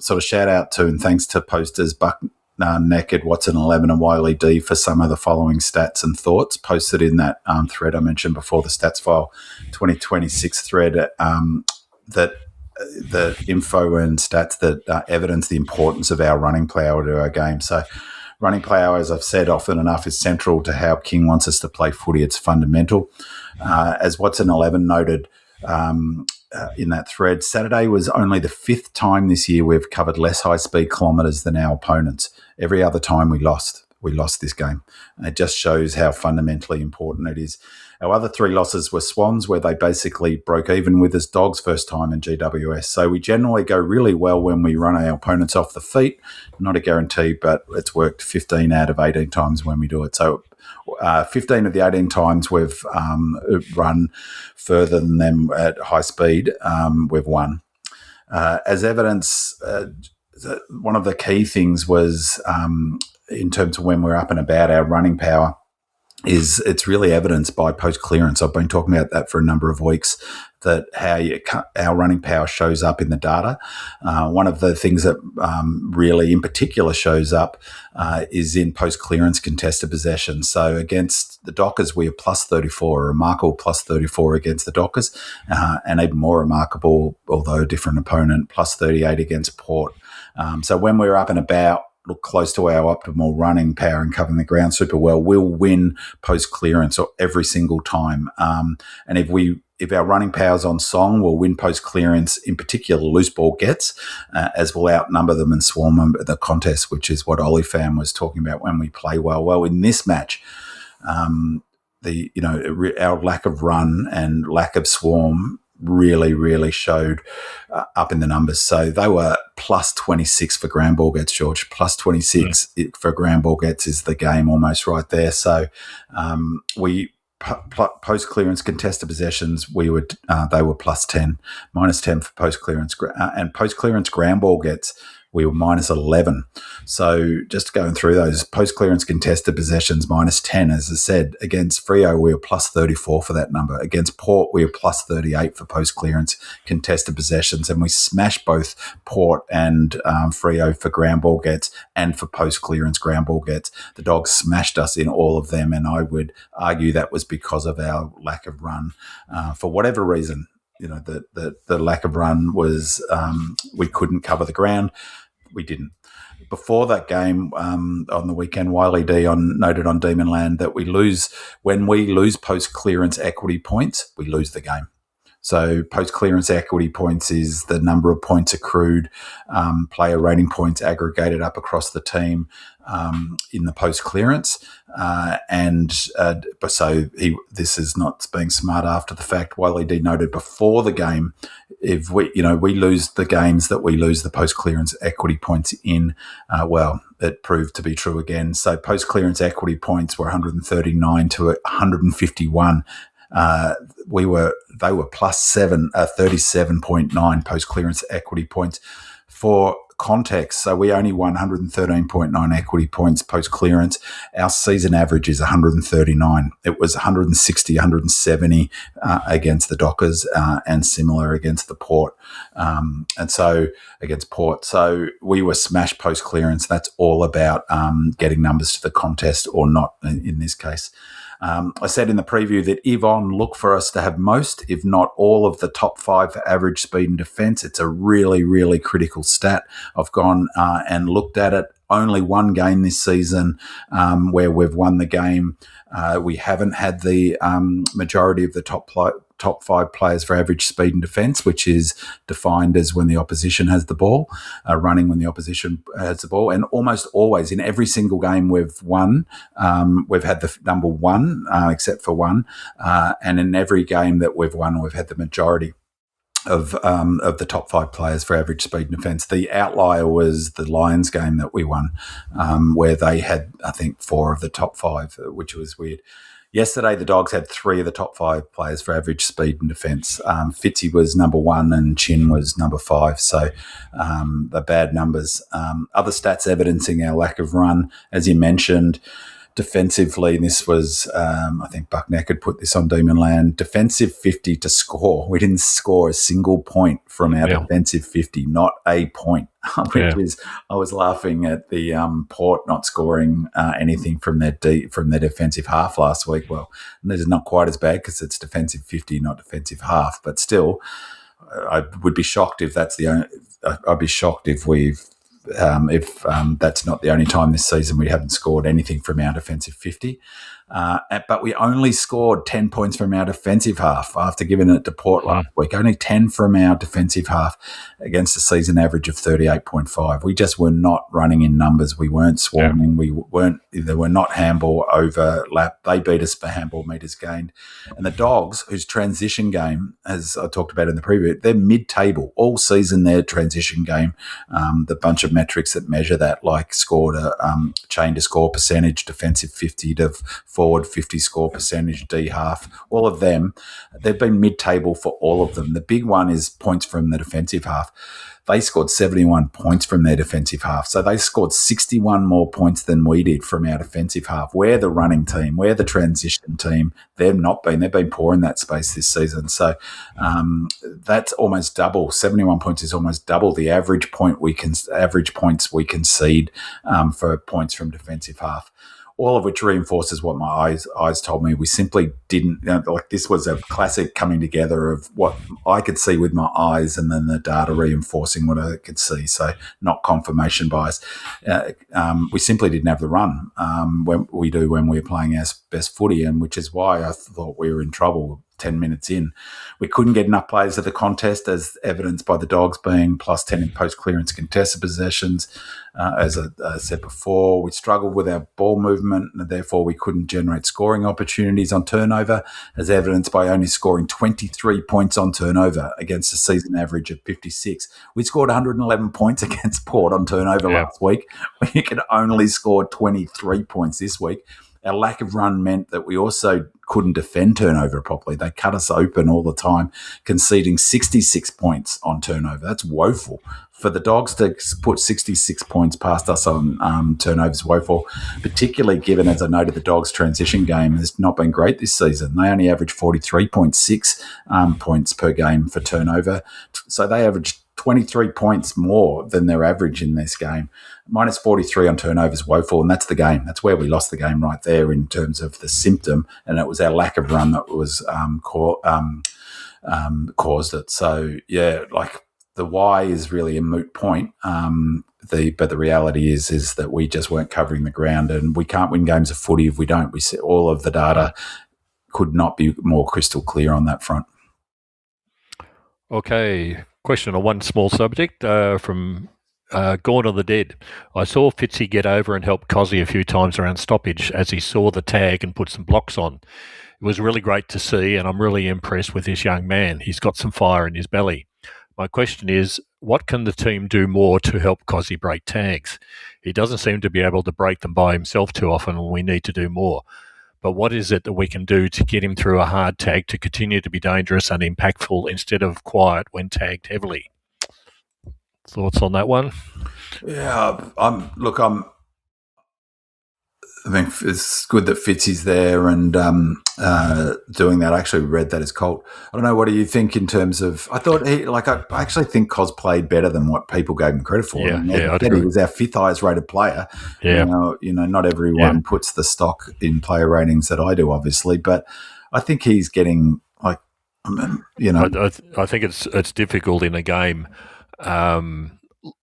sort of shout out to and thanks to posters Buck Naked, Watson 11 and Wiley D for some of the following stats and thoughts posted in that thread I mentioned before, the Stats File 2026 thread, that the info and stats that evidence the importance of our running power to our game. So running power, as I've said often enough, is central to how King wants us to play footy. It's fundamental. As Watson 11 noted in that thread, Saturday was only the 5th time this year we've covered less high-speed kilometres than our opponents. Every other time we lost this game. And it just shows how fundamentally important it is. Our other 3 losses were Swans, where they basically broke even with us, Dogs first time in GWS. So we generally go really well when we run our opponents off the feet. Not a guarantee, but it's worked 15 out of 18 times when we do it. So 15 of the 18 times we've run further than them at high speed, we've won. As evidence, one of the key things was in terms of when we're up and about, our running power is it's really evidenced by post clearance. I've been talking about that for a number of weeks, that how our running power shows up in the data. One of the things that really in particular shows up is in post clearance contested possession. So against the Dockers, we are plus 34, a remarkable plus 34 against the Dockers, and even more remarkable, although a different opponent, plus 38 against Port. So when we're up and about, look close to our optimal running power and covering the ground super well, we'll win post clearance every single time. And if our running power's on song, we'll win post clearance, in particular loose ball gets, as we'll outnumber them and swarm them at the contest, which is what Ollie Fan was talking about when we play well. Well, in this match, our lack of run and lack of swarm really showed up in the numbers. So they were plus 26 for ground ball gets, George. Plus 26 for ground ball gets is the game almost right there. So we post clearance contested possessions, they were plus 10, minus 10 for post clearance, and post clearance ground ball gets, we were minus 11. So just going through those post clearance contested possessions, minus 10, as I said. Against Freo, we were plus 34 for that number. Against Port, we were plus 38 for post clearance contested possessions. And we smashed both Port and Freo for ground ball gets and for post clearance ground ball gets. The Dogs smashed us in all of them. And I would argue that was because of our lack of run. For whatever reason, the lack of run was we couldn't cover the ground. We didn't. Before that game on the weekend, Wiley D noted on Demonland that when we lose post-clearance equity points, we lose the game. So post-clearance equity points is the number of points accrued, player rating points aggregated up across the team in the post-clearance. This is not being smart after the fact. Wiley D noted before the game, if we lose the games that we lose the post-clearance equity points in, it proved to be true again. So post-clearance equity points were 139 to 151 they were plus 37.9 post clearance equity points. For context, so we only won 113.9 equity points post clearance. Our season average is 139. It was 160, 170 against the Dockers and similar against the Port, and so against Port. So we were smashed post clearance. That's all about getting numbers to the contest or not in this case. I said in the preview that Yvonne looked for us to have most, if not all, of the top 5 for average speed and defence. It's a really, really critical stat. I've gone and looked at it. Only one game this season where we've won the game. We haven't had the majority of the top 5 players for average speed and defence, which is defined as when the opposition has the ball, running when the opposition has the ball. And almost always in every single game we've won, we've had the number 1, except for one. And in every game that we've won, we've had the majority of the top 5 players for average speed and defence. The outlier was the Lions game that we won, where they had, I think, 4 of the top 5, which was weird. Yesterday, the Dogs had 3 of the top 5 players for average speed and defence. Fitzy was number 1 and Chin was number 5. So the bad numbers. Other stats evidencing our lack of run, as you mentioned. Defensively, this was, I think Buckneck had put this on Demonland, defensive 50 to score. We didn't score a single point from our defensive 50, not a point, which is, I was laughing at the Port not scoring anything from their defensive half last week. Well, this is not quite as bad because it's defensive 50, not defensive half, but still, I would be shocked if that's the only, I'd be shocked if that's not the only time this season we haven't scored anything from our defensive 50. But we only scored 10 points from our defensive half after giving it to Port last week. Only 10 from our defensive half against a season average of 38.5. We just were not running in numbers. We weren't swarming. They were not handball overlap. They beat us for handball meters gained. And the Dogs, whose transition game, as I talked about in the preview, they're mid-table. All season, their transition game, the bunch of metrics that measure that, like scored a chain to score percentage, defensive 50 to forward 50 score percentage, D half, all of them, they've been mid-table for all of them. The big one is points from the defensive half. They scored 71 points from their defensive half. So they scored 61 more points than we did from our defensive half. We're the running team. We're the transition team. They've not been. They've been poor in that space this season. So that's almost double. 71 points is almost double the average points we concede for points from defensive half. All of which reinforces what my eyes told me. We simply didn't, this was a classic coming together of what I could see with my eyes and then the data reinforcing what I could see. So not confirmation bias. We simply didn't have the run when we're playing our best footy, and which is why I thought we were in trouble 10 minutes in. We couldn't get enough players to the contest, as evidenced by the Dogs being plus 10 in post-clearance contested possessions. As I said before, we struggled with our ball movement, and therefore we couldn't generate scoring opportunities on turnover, as evidenced by only scoring 23 points on turnover against a season average of 56. We scored 111 points against Port on turnover last week. We could only score 23 points this week. Our lack of run meant that we also couldn't defend turnover properly. They cut us open all the time, conceding 66 points on turnover. That's woeful. For the Dogs to put 66 points past us on turnovers, woeful, particularly given, as I noted, the Dogs' transition game has not been great this season. They only averaged 43.6 points per game for turnover. So they averaged 23 points more than their average in this game. Minus 43 on turnovers, woeful, and that's the game. That's where we lost the game right there in terms of the symptom, and it was our lack of run that was caused it. So, the why is really a moot point. But the reality is that we just weren't covering the ground, and we can't win games of footy if we don't. We see all of the data could not be more crystal clear on that front. Okay, question on one small subject from Gone on the Dead. I saw Fitzy get over and help Cozzy a few times around stoppage as he saw the tag and put some blocks on. It was really great to see, and I'm really impressed with this young man. He's got some fire in his belly. My question is, what can the team do more to help Cozzy break tags? He doesn't seem to be able to break them by himself too often, and we need to do more. but what is it that we can do to get him through a hard tag to continue to be dangerous and impactful instead of quiet when tagged heavily? Thoughts on that one? Yeah, I think it's good that Fitzy's there and doing that. I actually read that as Colt. I don't know. What do you think in terms of? I thought I actually think Cos played better than what people gave him credit for. Yeah, He was our 5th highest rated player. Yeah, not everyone puts the stock in player ratings that I do, obviously, but I think he's getting I think it's difficult in a game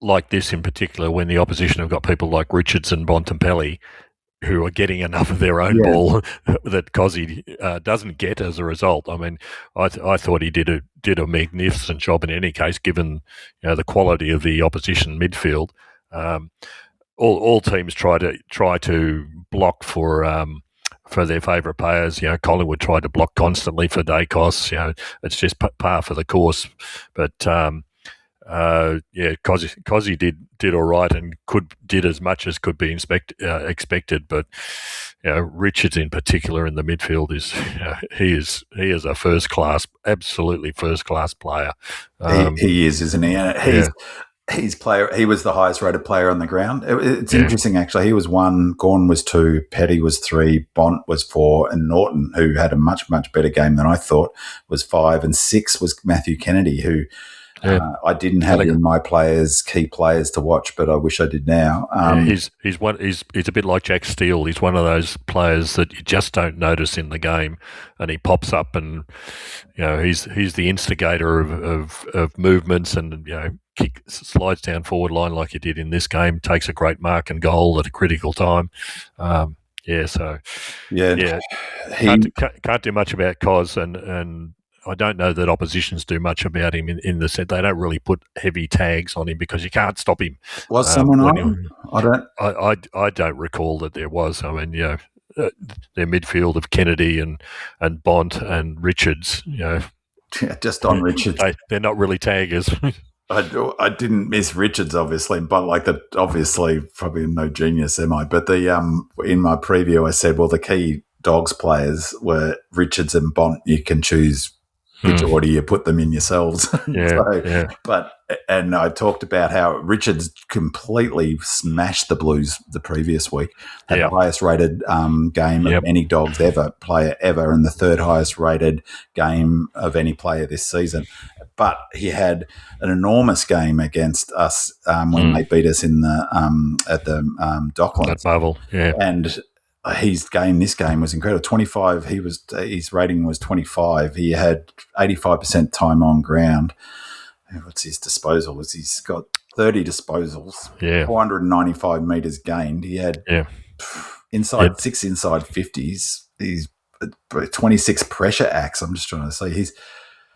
like this in particular when the opposition have got people like Richards and Bontempelli who are getting enough of their own ball that Cozzy doesn't get as a result. I mean, I thought he did a magnificent job in any case, given the quality of the opposition midfield. All teams try to block for their favourite players. Collingwood tried to block constantly for Dacos. It's just par for the course. But Cozzy did all right and did as much as could be expected. But Richards in particular in the midfield he is a first class, absolutely first class player. He is, isn't he? He was the highest rated player on the ground. It's interesting actually. He was 1, Gawn was 2, Petty was 3, Bont was 4, and Norton, who had a much better game than I thought, was 5, and 6 was Matthew Kennedy, who. I didn't have in my key players to watch, but I wish I did now. He's a bit like Jack Steele. He's one of those players that you just don't notice in the game, and he pops up, and he's the instigator of movements, and slides down forward line like he did in this game. Takes a great mark and goal at a critical time. Can't do much about Cos and. I don't know that oppositions do much about him in the sense they don't really put heavy tags on him because you can't stop him. Was someone on him? I don't recall that there was. I mean, their midfield of Kennedy and Bont and Richards. Just on Richards. They're not really taggers. I didn't miss Richards, obviously, but obviously probably no genius, am I? But in my preview, I said, well, the key Dogs players were Richards and Bont. You can choose which order you put them in yourselves. And I talked about how Richards completely smashed the Blues the previous week. Had the highest rated game of any Dogs player ever, and the 3rd highest rated game of any player this season. But he had an enormous game against us when they beat us in the at the Docklands. At Marvel, and this game was incredible. 25. His rating was 25. He had 85% time on ground. What's his disposals? He's got 30 disposals. 495 meters gained. He had 6 inside 50s. He's 26 pressure acts. I'm just trying to say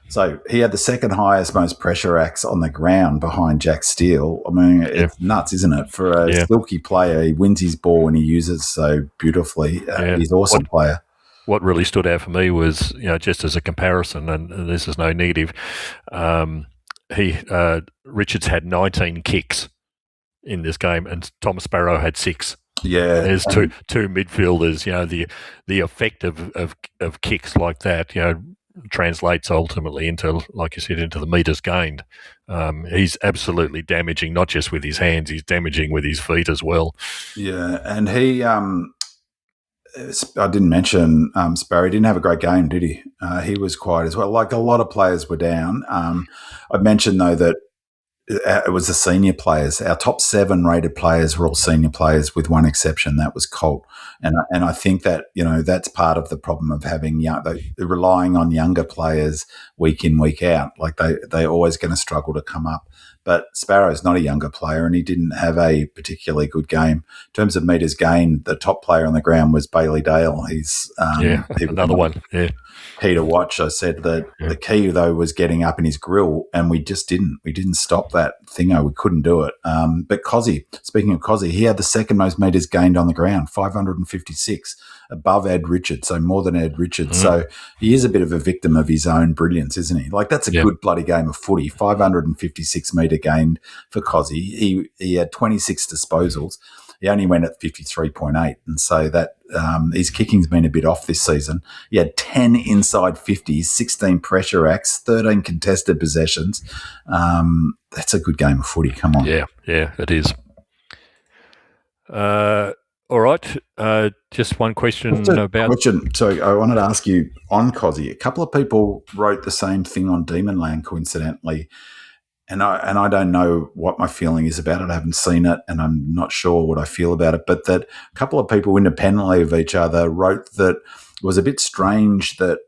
So he had the 2nd highest most pressure acts on the ground behind Jack Steele. I mean, it's nuts, isn't it? For a silky player, he wins his ball and he uses so beautifids. He's an awesome player. What really stood out for me was, just as a comparison, and this is no negative, Richards had 19 kicks in this game and Thomas Sparrow had 6. Yeah, there's two midfielders. The effect of kicks like that, translates ultimately into, like you said, into the meters gained. He's absolutely damaging, not just with his hands, he's damaging with his feet as well. Yeah, and he, I didn't mention Sparrow didn't have a great game, did he? He was quiet as well. Like a lot of players were down. I mentioned, though, that it was the senior players. Our top 7 rated players were all senior players with one exception. That was Colt. And I think that, that's part of the problem of having they're relying on younger players week in, week out. Like they're always going to struggle to come up. But Sparrow's not a younger player and he didn't have a particularly good game. In terms of meters gained, the top player on the ground was Bailey Dale. He's another one. Yeah. Key to watch. I said that the key, though, was getting up in his grill, and we just didn't. We didn't stop that thingo. We couldn't do it. But Cozzy, speaking of Cozzy, he had the 2nd most meters gained on the ground, 556, above Ed Richards, so more than Ed Richards. So he is a bit of a victim of his own brilliance, isn't he? Like, that's a good bloody game of footy. 556 metre gained for Cozzy. He had 26 disposals. He only went at 53.8, and so that his kicking's been a bit off this season. He had 10 inside 50s, 16 pressure acts, 13 contested possessions. That's a good game of footy. Come on. Yeah, it is. All right. Just one question about. So I wanted to ask you on Cozzy. A couple of people wrote the same thing on Demonland, coincidentally, and I don't know what my feeling is about it. I haven't seen it, and I'm not sure what I feel about it. But that a couple of people independently of each other wrote that it was a bit strange that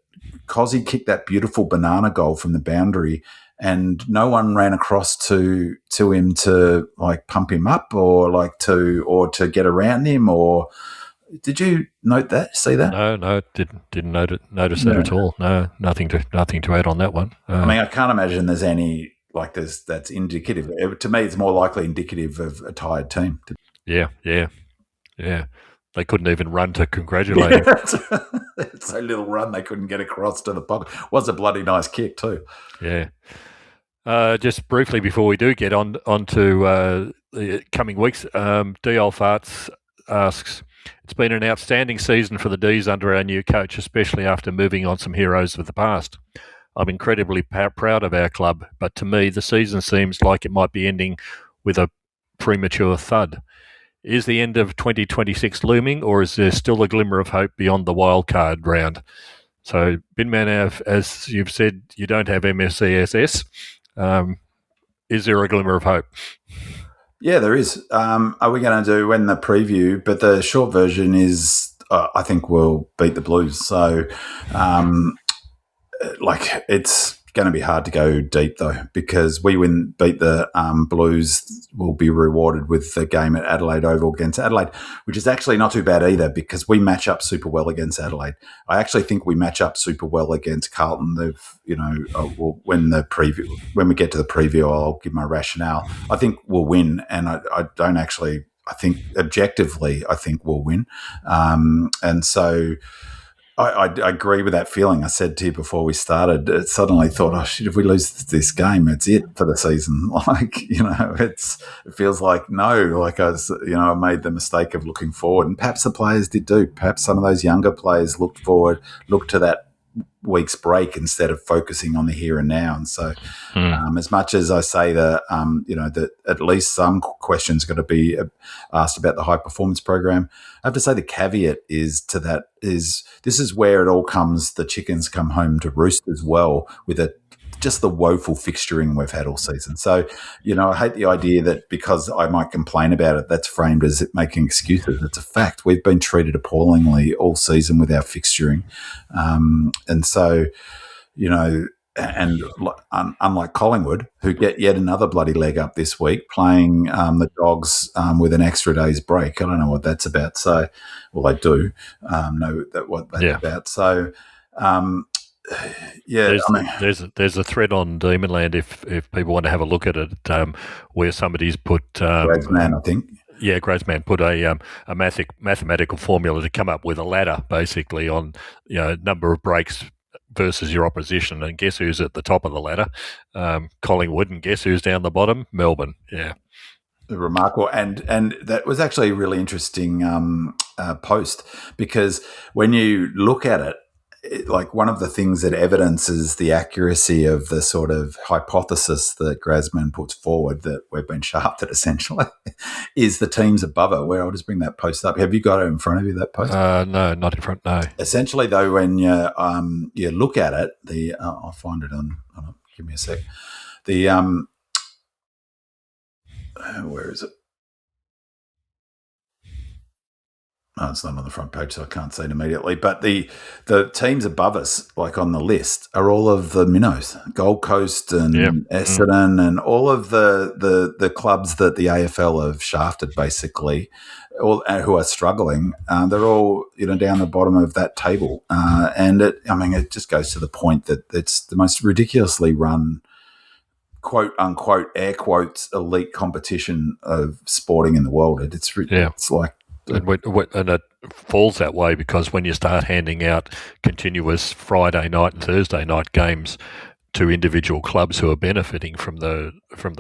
Cozzy kicked that beautiful banana goal from the boundary, and no one ran across to him to like pump him up or to get around him. Or did you note that? See that? No, didn't notice that at all. No, nothing to add on that one. I mean, I can't imagine there's any that's indicative. To me, it's more likely indicative of a tired team. Yeah. They couldn't even run to congratulate him. It's a little run they couldn't get across to the pocket. Was a bloody nice kick too. Yeah. Just briefly before we do get on to the coming weeks, D.L. Farts asks, it's been an outstanding season for the D's under our new coach, especially after moving on some heroes of the past. I'm incredibly proud of our club, but to me the season seems like it might be ending with a premature thud. Is the end of 2026 looming, or is there still a glimmer of hope beyond the wildcard round? So, Binman, as you've said, you don't have MFCSS. Is there a glimmer of hope? Yeah, there is. Are we going to do in the preview? But the short version is, I think we'll beat the Blues. So, it's going to be hard to go deep though, because beat the Blues, will be rewarded with the game at Adelaide Oval against Adelaide, which is actually not too bad either, because we match up super well against Adelaide. I actually think we match up super well against Carlton. When we get to the preview, I'll give my rationale. I think we'll win, and I think objectively, I think we'll win, and so. I agree with that feeling. I said to you before we started, suddenly thought, oh shit, if we lose this game, it's it for the season. It feels like I made the mistake of looking forward, and perhaps the players did too. Perhaps some of those younger players looked to that week's break instead of focusing on the here and now. And so, as much as I say that, that at least some questions got to be asked about the high performance program, I have to say the caveat is this is where it all comes. The chickens come home to roost as well, with just the woeful fixturing we've had all season. So, I hate the idea that because I might complain about it, that's framed as it making excuses. It's a fact. We've been treated appallingly all season with our fixturing. And so, and unlike Collingwood, who get yet another bloody leg up this week, playing the Dogs with an extra day's break. I don't know what that's about. So, well, they do know what that's about. So, there's a thread on Demonland if people want to have a look at it, where somebody's put Gradsman, I think. Yeah, Gradsman put a mathematical formula to come up with a ladder, basically, on number of breaks versus your opposition, and guess who's at the top of the ladder? Collingwood, and guess who's down the bottom? Melbourne. Yeah. Remarkable, and that was actually a really interesting post, because when you look at it, one of the things that evidences the accuracy of the sort of hypothesis that Grasman puts forward, that we've been shafted essentially, is the teams above it. Where I'll just bring that post up. Have you got it in front of you, that post? No, not in front. No. Essentially, though, when you look at it, I'll find it on. Hold on, give me a sec. Where is it? Oh, it's not on the front page, so I can't see it immediately. But the teams above us, like on the list, are all of the minnows, Gold Coast and Essendon, and all of the clubs that the AFL have shafted, basically, who are struggling. They're all down the bottom of that table, and it just goes to the point that it's the most ridiculously run, quote unquote, air quotes, elite competition of sporting in the world. It's like. And it falls that way because when you start handing out continuous Friday night and Thursday night games to individual clubs who are benefiting from the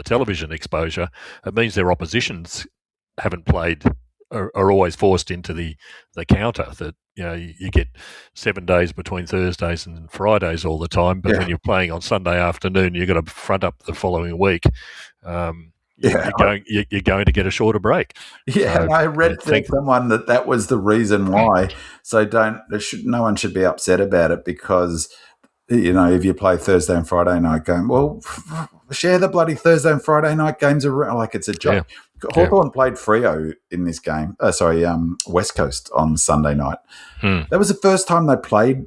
television exposure, it means their oppositions haven't played are always forced into the counter that you get 7 days between Thursdays and Fridays all the time, but when you're playing on Sunday afternoon, you've got to front up the following week. You're going to get a shorter break. Yeah, so, I read from someone that was the reason why. So no one should be upset about it, because if you play Thursday and Friday night game, well, share the bloody Thursday and Friday night games around like it's a joke. Yeah. Hawthorn played Freo in this game. West Coast on Sunday night. That was the first time they played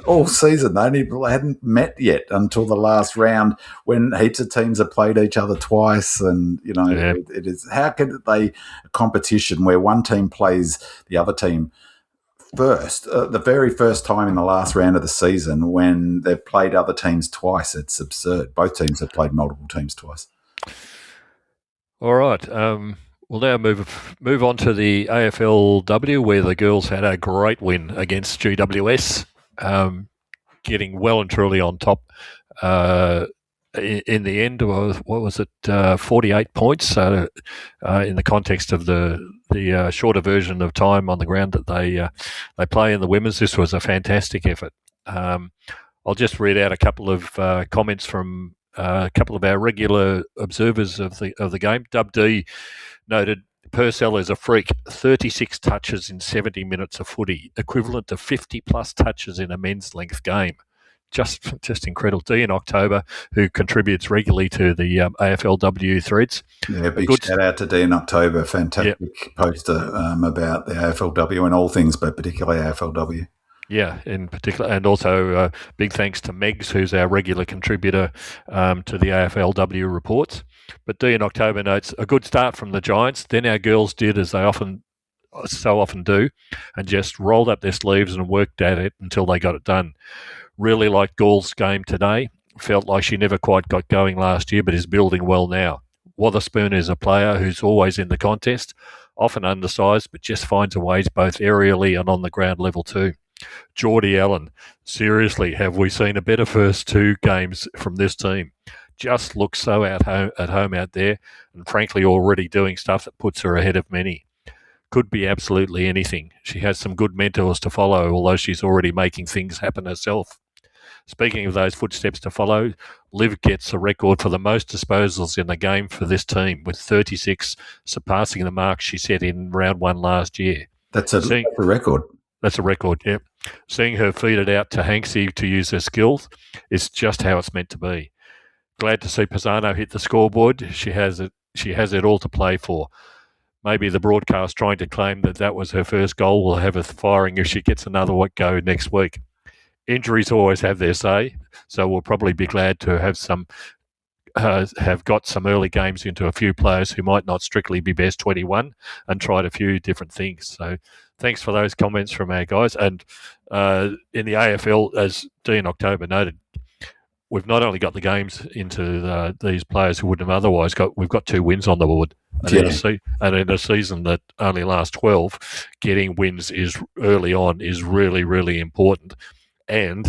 all season. They hadn't met yet until the last round, when heaps of teams have played each other twice. And, it is, how could a competition where one team plays the other team first, the very first time in the last round of the season, when they've played other teams twice? It's absurd. Both teams have played multiple teams twice. All right. We'll now move on to the AFLW, where the girls had a great win against GWS, getting well and truly on top. In the end, what was it? 48 points. In the context of the shorter version of time on the ground that they play in the women's, this was a fantastic effort. I'll just read out a couple of comments from a couple of our regular observers of the game. Dub D noted, Purcell is a freak. 36 touches in 70 minutes of footy, equivalent to 50-plus touches in a men's length game. Just incredible. D in October, who contributes regularly to the AFLW threads. Yeah, big shout out to D in October. Fantastic poster about the AFLW and all things, but particularly AFLW. Yeah, in particular, and also big thanks to Megs, who's our regular contributor to the AFLW reports. But D in October notes, a good start from the Giants. Then our girls did as they so often do, and just rolled up their sleeves and worked at it until they got it done. Really liked Gall's game today. Felt like she never quite got going last year, but is building well now. Wotherspoon is a player who's always in the contest, often undersized, but just finds a ways both aerially and on the ground level too. Geordie Allen, seriously, have we seen a better first two games from this team? Just looks so at home out there, and frankly already doing stuff that puts her ahead of many. Could be absolutely anything. She has some good mentors to follow, although she's already making things happen herself. Speaking of those footsteps to follow, Liv gets a record for the most disposals in the game for this team, with 36, surpassing the mark she set in round one last year. That's a record. That's a record, yeah. Seeing her feed it out to Hanksy to use her skills is just how it's meant to be. Glad to see Pisano hit the scoreboard. She has it all to play for. Maybe the broadcast trying to claim that was her first goal will have her firing if she gets another go next week. Injuries always have their say, so we'll probably be glad to have got some early games into a few players who might not strictly be best 21 and tried a few different things. So thanks for those comments from our guys. And in the AFL, as D in October noted, we've not only got the games into these players who wouldn't have otherwise got, we've got 2 wins on the board. And in a season that only lasts 12, getting wins early on is really, really important. And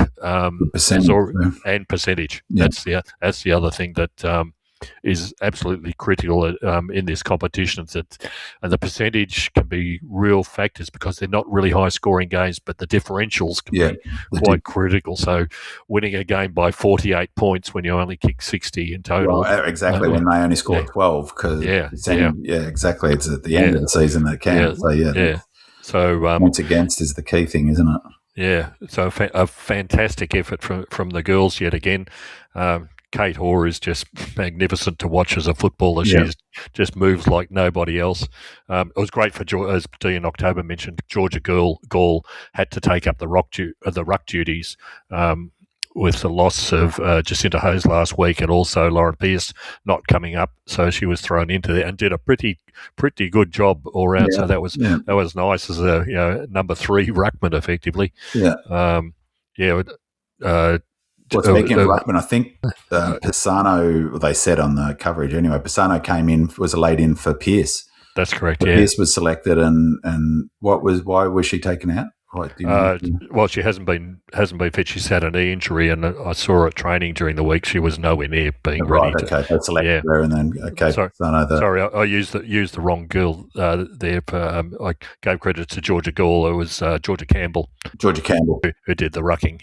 percentage. Yeah. That's the other thing that is absolutely critical in this competition. And the percentage can be real factors because they're not really high scoring games, but the differentials can be quite critical. So winning a game by 48 points when you only kick 60 in total. Well, exactly, when they only score 12. Because exactly. It's at the end of the season that counts. So points against is the key thing, isn't it? Yeah, so a fantastic effort from the girls yet again. Kate Hoare is just magnificent to watch as a footballer. She just moves like nobody else. It was great for, as D in October mentioned, Georgia Gall had to take up the ruck duties with the loss of Jacinta Hose last week, and also Lauren Pearce not coming up, so she was thrown into there and did a pretty good job all round. So that was nice as a number 3 ruckman effectively. Speaking of ruckman, I think Pisano, they said on the coverage anyway, Pisano was laid in for Pearce. That's correct. Pearce was selected, and why was she taken out? Right, do you know? Well, she hasn't been fit. She's had a knee injury, and I saw her at training during the week. She was nowhere near being ready to. Okay, that's selected her, and then Sorry, so I know that. sorry, I used the wrong girl there. I gave credit to Georgia Gall. It was Georgia Campbell who did the rucking.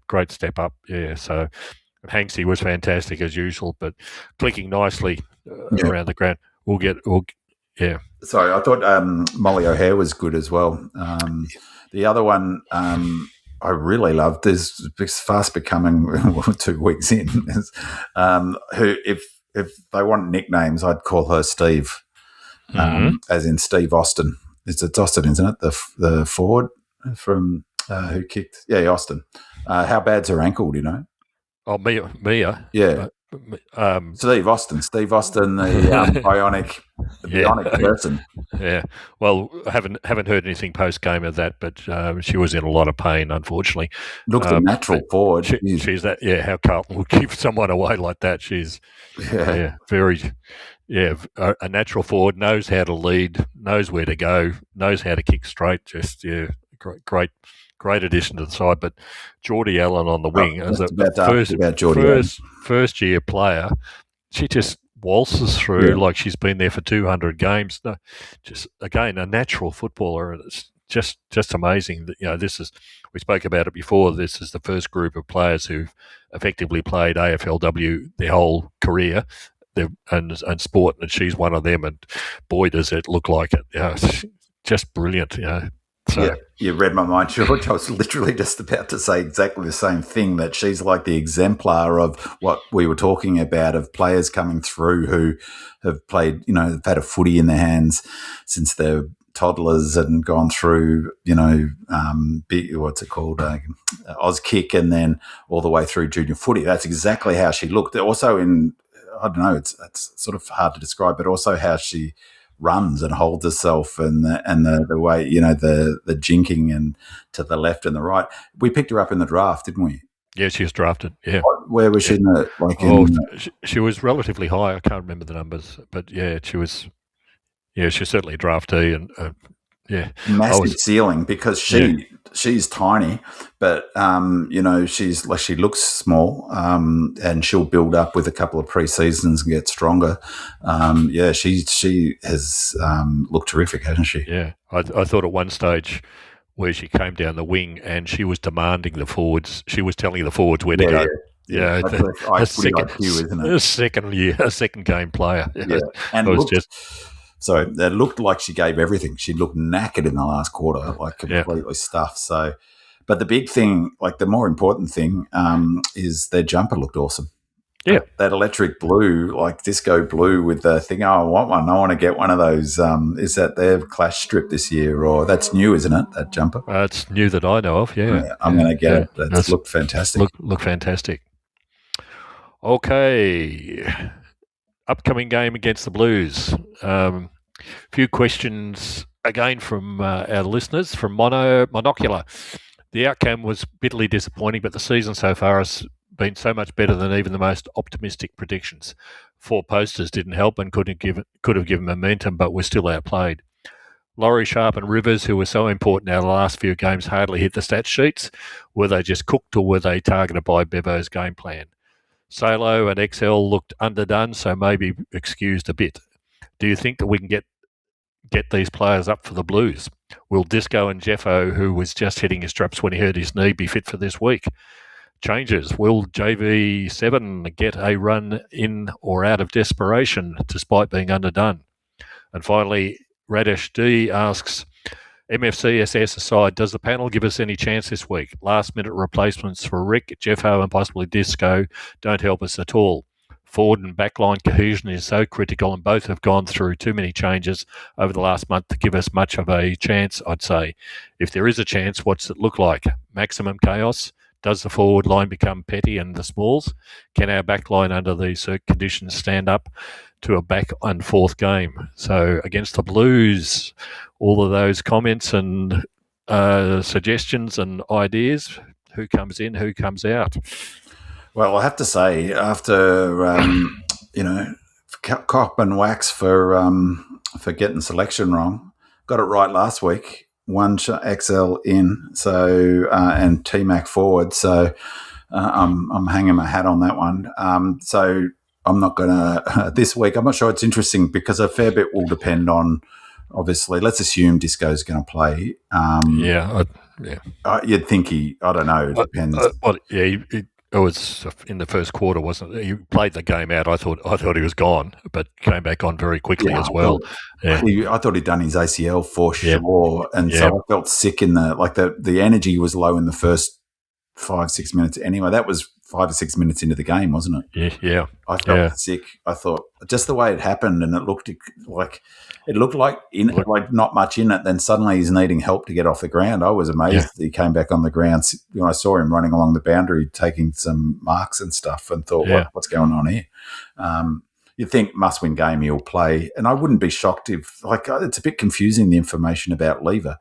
Great step up. Yeah, so Hanksy was fantastic as usual, but clicking nicely around the ground. Yeah. Sorry, I thought Molly O'Hare was good as well. The other one I really loved is fast becoming 2 weeks in. Who, if they want nicknames, I'd call her Steve, as in Steve Austin. It's Austin, isn't it? The forward from who kicked? Yeah, Austin. How bad's her ankle? Do you know? Oh, Mia. Yeah. Steve Austin, the bionic person. Yeah. Well, I haven't heard anything post game of that, but she was in a lot of pain, unfortunately. Looked a natural forward. She's that. Yeah. How Carlton would keep someone away like that? She's very. Yeah, a natural forward, knows how to lead, knows where to go, knows how to kick straight. Just great addition to the side. But Geordie Allen on the wing as a first year player, she just waltzes through like she's been there for 200 games. No, just again a natural footballer, and it's just amazing that we spoke about it before. This is the first group of players who've effectively played AFLW their whole career. And sport, and she's one of them. And boy, does it look like it! It's just brilliant. So. Yeah, you read my mind, George. I was literally just about to say exactly the same thing. That she's like the exemplar of what we were talking about, of players coming through who have played, have had a footy in their hands since they're toddlers and gone through, what's it called, Auskick, and then all the way through junior footy. That's exactly how she looked. Also I don't know, it's sort of hard to describe, but also how she runs and holds herself, and the way, the jinking and to the left and the right. We picked her up in the draft, didn't we? Yeah, she was drafted. Yeah. Where was she? She was relatively high. I can't remember the numbers, but yeah, she was. Yeah, she's certainly a draftee, and massive ceiling, because she's tiny, but she looks small, and she'll build up with a couple of pre-seasons and get stronger. She has looked terrific, hasn't she? Yeah, I thought at one stage where she came down the wing and she was demanding the forwards. She was telling the forwards where to go. Yeah, a second game player. Yeah, and it was So it looked like she gave everything. She looked knackered in the last quarter, like completely stuffed. So, but the big thing, like the more important thing, is their jumper looked awesome. Yeah, that electric blue, like disco blue with the thing. Oh, I want one. I want to get one of those. Is that their Clash strip this year, or that's new, isn't it? That jumper. It's new that I know of. Yeah, I'm going to get it. That's looked fantastic. Look fantastic. Okay. Upcoming game against the Blues. Few questions again from our listeners from Monocular. The outcome was bitterly disappointing, but the season so far has been so much better than even the most optimistic predictions. 4 posters didn't help and could have given momentum, but were still outplayed. Laurie, Sharp and Rivers, who were so important now the last few games, hardly hit the stat sheets. Were they just cooked, or were they targeted by Bevo's game plan? Salo and XL looked underdone, so maybe excused a bit. Do you think that we can get these players up for the Blues? Will Disco and Jeffo, who was just hitting his straps when he hurt his knee, be fit for this week? Changes. Will JV7 get a run in or out of desperation despite being underdone? And finally, Radesh D asks, MFC SS aside, does the panel give us any chance this week? Last-minute replacements for Rick, Jeffo and possibly Disco don't help us at all. Forward and backline cohesion is so critical, and both have gone through too many changes over the last month to give us much of a chance, I'd say. If there is a chance, what's it look like? Maximum chaos? Does the forward line become petty and the smalls? Can our backline under these conditions stand up to a back and forth game? So against the Blues, all of those comments and suggestions and ideas, who comes in, who comes out? Well, I have to say, after cop and wax for getting selection wrong, got it right last week. one XL in, so and T-Mac forward. So I'm hanging my hat on that one. So I'm not going to this week. I'm not sure. It's interesting because a fair bit will depend on. Obviously, let's assume Disco's going to play. You'd think I don't know. It depends. It was in the first quarter, wasn't it? He played the game out. I thought he was gone, but came back on very quickly as well. I thought he'd done his ACL for sure, and so I felt sick in the energy was low in the first 5-6 minutes. Anyway, that was 5 or 6 minutes into the game, wasn't it? Yeah. I felt sick. I thought just the way it happened, and it looked like not much in it. Then suddenly he's needing help to get off the ground. I was amazed he came back on the ground. I saw him running along the boundary, taking some marks and stuff, and thought, what's going on here? You'd think must-win game he'll play, and I wouldn't be shocked if it's a bit confusing, the information about Lever.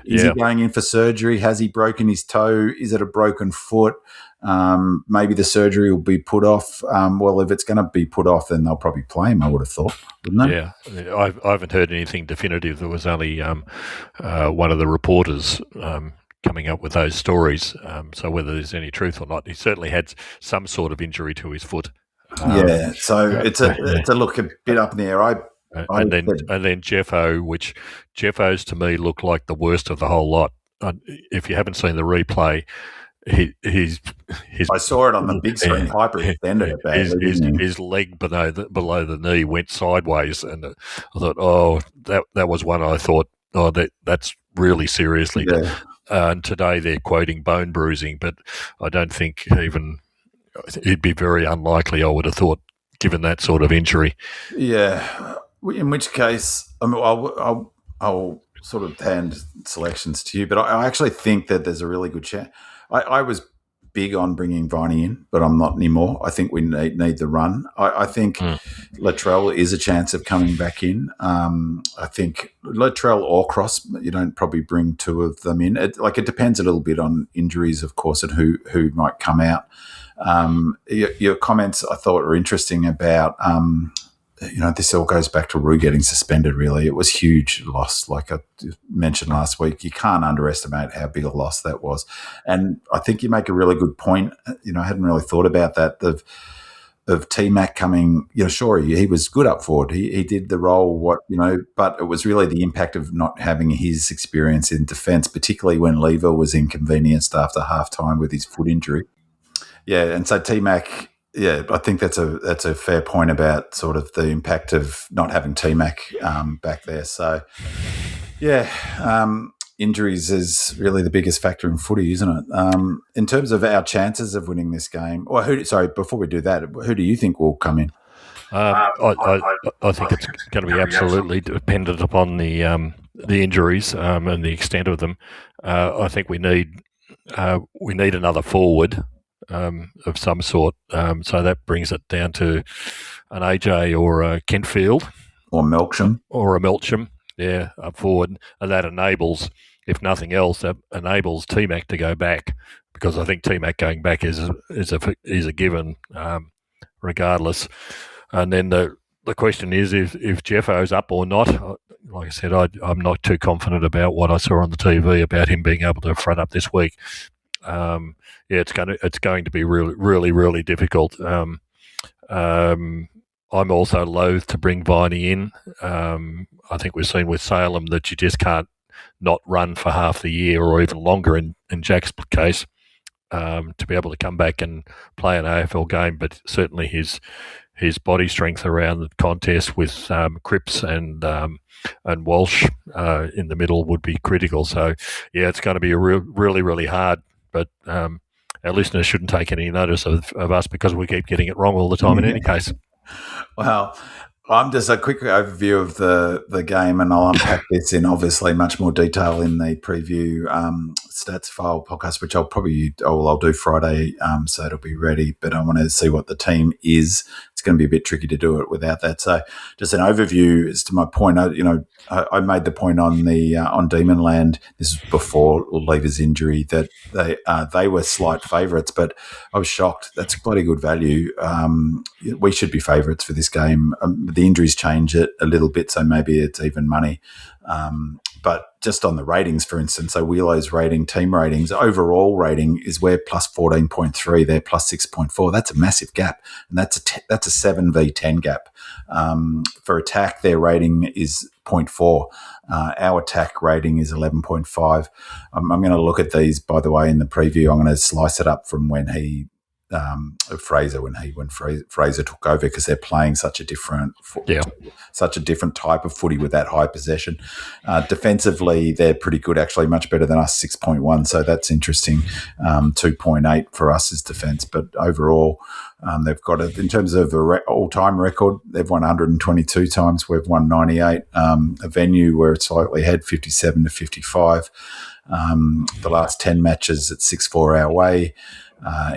Is he going in for surgery? Has he broken his toe? Is it a broken foot? Maybe the surgery will be put off. Well, if it's going to be put off, then they'll probably play him, I would have thought, wouldn't they? Yeah, I haven't heard anything definitive. There was only one of the reporters coming up with those stories. So whether there's any truth or not, he certainly had some sort of injury to his foot. So it's a look a bit up in the air. And then Jeffo's to me looked like the worst of the whole lot. If you haven't seen the replay, I saw it on the big screen. Hyperextended it badly. His leg below the knee went sideways, and I thought, that was one. I thought, that's really seriously. Yeah. And today they're quoting bone bruising, but I don't think even it'd be very unlikely. I would have thought, given that sort of injury. Yeah. In which case, I'll sort of hand selections to you, but I actually think that there's a really good chance. I was big on bringing Viney in, but I'm not anymore. I think we need the run. I think Latrell is a chance of coming back in. I think Latrell or Cross, you don't probably bring two of them in. It depends a little bit on injuries, of course, and who might come out. Your comments I thought were interesting about this all goes back to Roo getting suspended, really. It was a huge loss. Like I mentioned last week, you can't underestimate how big a loss that was. And I think you make a really good point. I hadn't really thought about that, of T-Mac coming, sure, he was good up forward. He did the role, but it was really the impact of not having his experience in defence, particularly when Lever was inconvenienced after halftime with his foot injury. Yeah, and so T-Mac... Yeah, I think that's a fair point about sort of the impact of not having T-Mac back there. So, injuries is really the biggest factor in footy, isn't it? In terms of our chances of winning this game, before we do that, who do you think will come in? I think it's going to be absolutely dependent upon the injuries and the extent of them. I think we need another forward. Of some sort, so that brings it down to an AJ or a Kentfield or a Melcham, up forward, and that enables, if nothing else, T-Mac to go back, because I think T-Mac going back is a given, regardless. And then the question is if Jeffo's up or not. Like I said, I'm not too confident about what I saw on the TV about him being able to front up this week. It's going to be really, really, really difficult. I'm also loath to bring Viney in. I think we've seen with Salem that you just can't not run for half the year or even longer in Jack's case, to be able to come back and play an AFL game. But certainly his body strength around the contest with Cripps and Walsh in the middle would be critical. So it's going to be really, really hard. But our listeners shouldn't take any notice of us because we keep getting it wrong all the time in any case. Well, I'm just a quick overview of the game, and I'll unpack this in obviously much more detail in the preview stats file podcast, which I'll do Friday, so it'll be ready. But I want to see what the team is. It's going to be a bit tricky to do it without that. So, just an overview as to my point. I made the point on Demonland. This is before Lever's injury, that they were slight favourites, but I was shocked. That's bloody good value. We should be favourites for this game. The injuries change it a little bit, so maybe it's even money. But just on the ratings, for instance, so Wheelo's rating, team ratings, overall rating is we're plus 14.3, they're plus 6.4. That's a massive gap, and that's a 7v10 gap. For attack, their rating is 0.4. Our attack rating is 11.5. I'm going to look at these, by the way, in the preview. I'm going to slice it up from when Fraser took over, because they're playing such a different type of footy with that high possession. Defensively, they're pretty good, actually, much better than us, 6.1. So that's interesting. 2.8 for us is defence, but overall, they've got it in terms of all-time record. They've won 122 times. We've won 98. A venue where it's slightly ahead, 57 to 55. The last 10 matches at 6-4 our way.